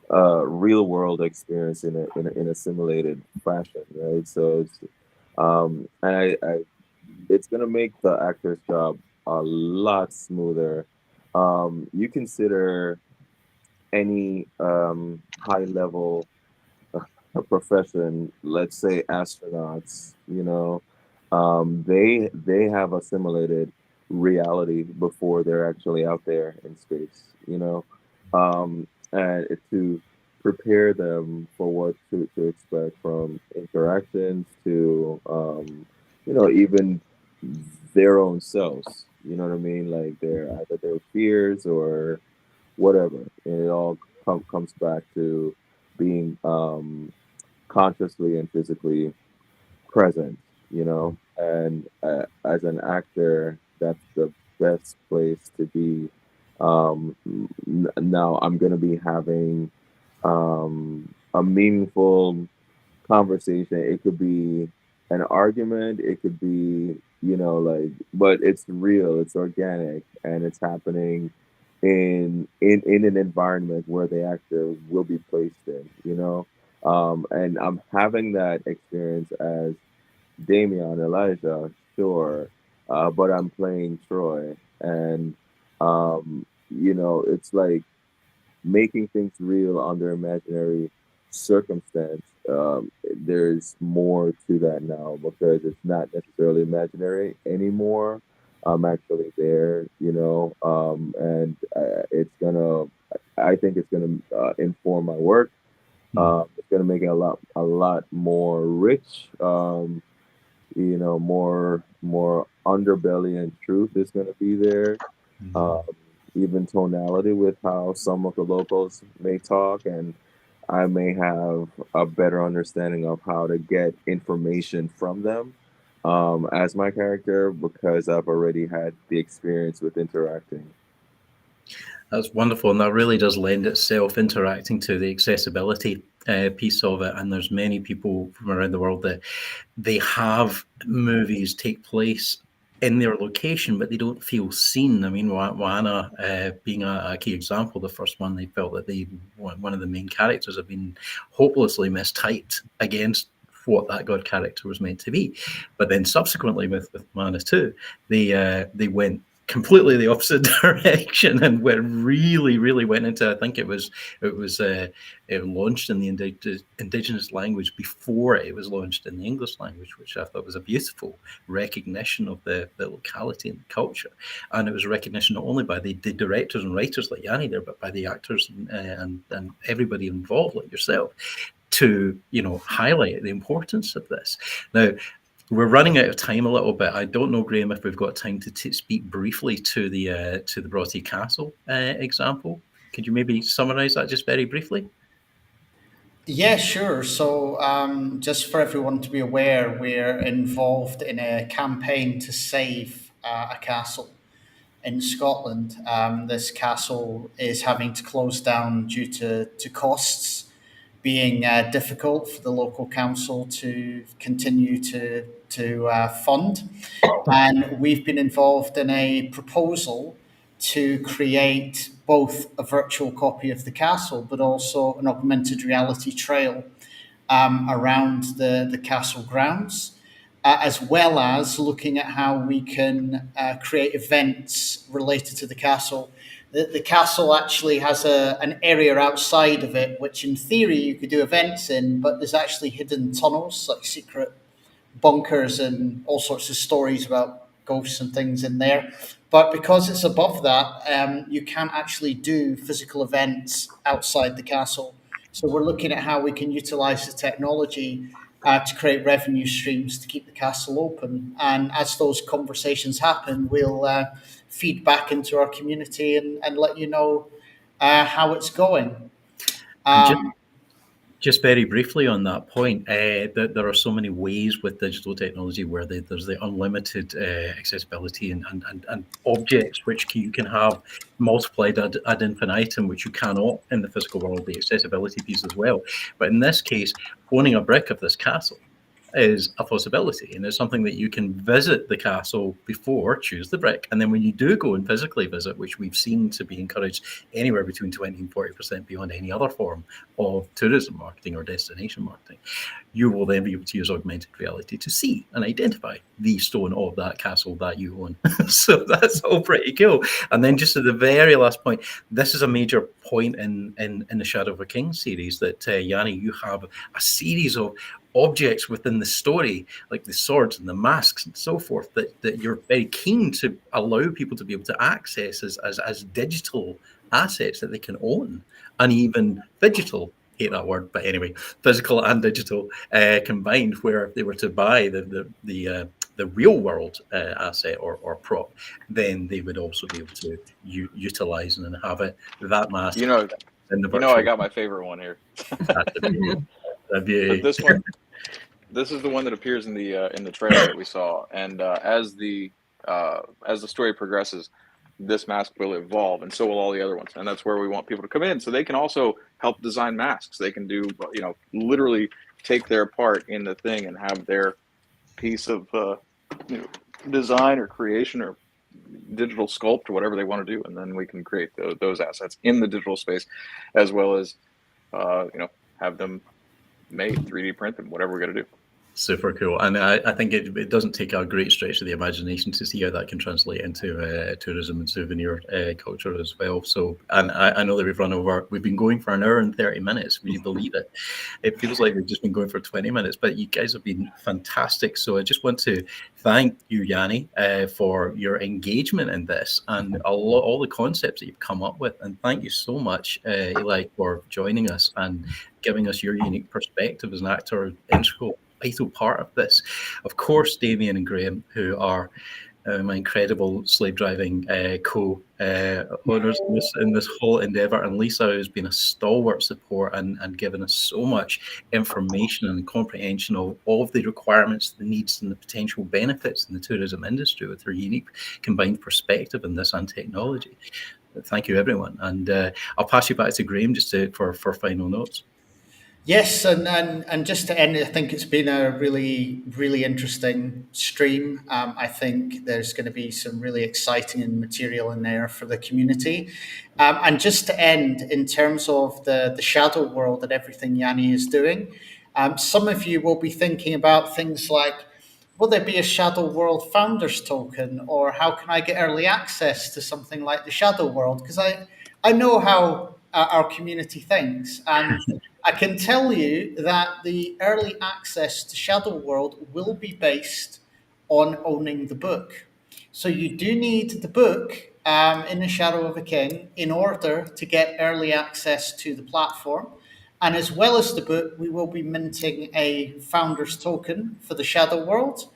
real world experience in a simulated fashion, right? So it's gonna make the actor's job a lot smoother. You consider any high level profession, let's say astronauts, they have a simulated reality before they're actually out there in space, and to prepare them for what to expect, from interactions to even their own selves. You know what I mean? Like either their fears or whatever, and it all comes back to being consciously and physically present, and as an actor, that's the best place to be. Now I'm going to be having a meaningful conversation. It could be an argument, it could be, but it's real, it's organic, and it's happening in an environment where the actor will be placed in, and I'm having that experience as Damian Elijah, sure, but I'm playing Troy, and it's like making things real under imaginary circumstance. There's more to that now, because it's not necessarily imaginary anymore. I'm actually there, and I think it's gonna inform my work. It's gonna make it a lot more rich. More underbelly and truth is gonna be there. Even tonality with how some of the locals may talk, and I may have a better understanding of how to get information from them as my character, because I've already had the experience with interacting. That's wonderful, and that really does lend itself interacting to the accessibility piece of it. And there's many people from around the world that they have movies take place in their location, but they don't feel seen. I mean, Moana being a key example, the first one, they felt that one of the main characters had been hopelessly mistyped against what that God character was meant to be. But then subsequently with Moana 2, they went completely the opposite direction and really went into, I think it launched in the indigenous language before it was launched in the English language, which I thought was a beautiful recognition of the locality and the culture. And it was a recognition not only by the directors and writers like Yanni there, but by the actors and everybody involved like yourself to, highlight the importance of this. Now, we're running out of time a little bit. I don't know, Graham, if we've got time to speak briefly to the Broughty Castle example. Could you maybe summarise that just very briefly? Yeah, sure. So, just for everyone to be aware, we're involved in a campaign to save a castle in Scotland. This castle is having to close down due to costs being difficult for the local council to continue to fund. And we've been involved in a proposal to create both a virtual copy of the castle, but also an augmented reality trail around the castle grounds, as well as looking at how we can create events related to the castle. The castle actually has an area outside of it, which in theory you could do events in, but there's actually hidden tunnels, like secret bunkers and all sorts of stories about ghosts and things in there. But because it's above that, you can't actually do physical events outside the castle. So we're looking at how we can utilize the technology to create revenue streams to keep the castle open. And as those conversations happen, we'll feed back into our community and let you know how it's going. Just very briefly on that point, that there are so many ways with digital technology where there's the unlimited accessibility and objects which you can have multiplied ad infinitum, which you cannot in the physical world, the accessibility piece as well. But in this case, owning a brick of this castle is a possibility, and it's something that you can visit the castle before, choose the brick, and then when you do go and physically visit, which we've seen to be encouraged anywhere between 20 and 40% beyond any other form of tourism marketing or destination marketing, you will then be able to use augmented reality to see and identify the stone of that castle that you own. So that's all pretty cool. And then just at the very last point, this is a major point in the Shadow of a King series that Yanni, you have a series of objects within the story, like the swords and the masks and so forth, that you're very keen to allow people to be able to access as digital assets that they can own, and even digital, hate that word, but anyway, physical and digital combined, where if they were to buy the real world asset or prop, then they would also be able to utilize and inhabit that mask. I got my favorite one here. This is the one that appears in the trailer that we saw, and as the story progresses, this mask will evolve, and so will all the other ones. And that's where we want people to come in, so they can also help design masks. They can do, literally take their part in the thing and have their piece of design or creation or digital sculpt or whatever they want to do, and then we can create those assets in the digital space, as well as have them made 3D printed, whatever we're going to do. Super cool. And I think it doesn't take a great stretch of the imagination to see how that can translate into tourism and souvenir culture as well. So, and I know that we've been going for an hour and 30 minutes. Will you believe it? It feels like we've just been going for 20 minutes, but you guys have been fantastic. So I just want to thank you, Yanni, for your engagement in this and all the concepts that you've come up with. And thank you so much, Eli, for joining us and giving us your unique perspective as an actor, integral, vital part of this. Of course, Damien and Graham, who are my incredible slave driving co-owners in this whole endeavour, and Lisa has been a stalwart support and given us so much information and comprehension of all of the requirements, the needs, and the potential benefits in the tourism industry with her unique combined perspective in this and technology. Thank you, everyone, and I'll pass you back to Graham just for final notes. Yes, and just to end, I think it's been a really, really interesting stream. I think there's going to be some really exciting material in there for the community. And just to end, in terms of the shadow world and everything Yanni is doing, some of you will be thinking about things like, will there be a Shadow World Founders token, or how can I get early access to something like the Shadow World? Because I know how our community thinks, and I can tell you that the early access to Shadow World will be based on owning the book. So you do need the book in the Shadow of a King in order to get early access to the platform. And as well as the book, we will be minting a founder's token for the Shadow World,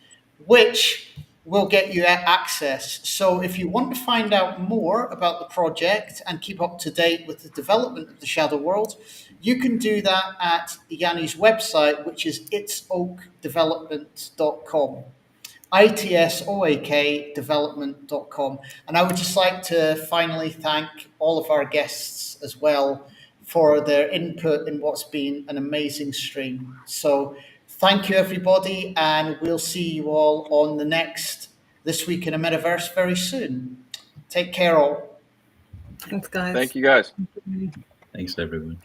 which will get you access. So if you want to find out more about the project and keep up to date with the development of the Shadow World, you can do that at Yanni's website, which is itsoakdevelopment.com. ITSOAK development.com. And I would just like to finally thank all of our guests as well for their input in what's been an amazing stream. So thank you, everybody, and we'll see you all on the next This Week in a Metaverse very soon. Take care, all. Thanks, guys. Thank you, guys. Thanks, everyone.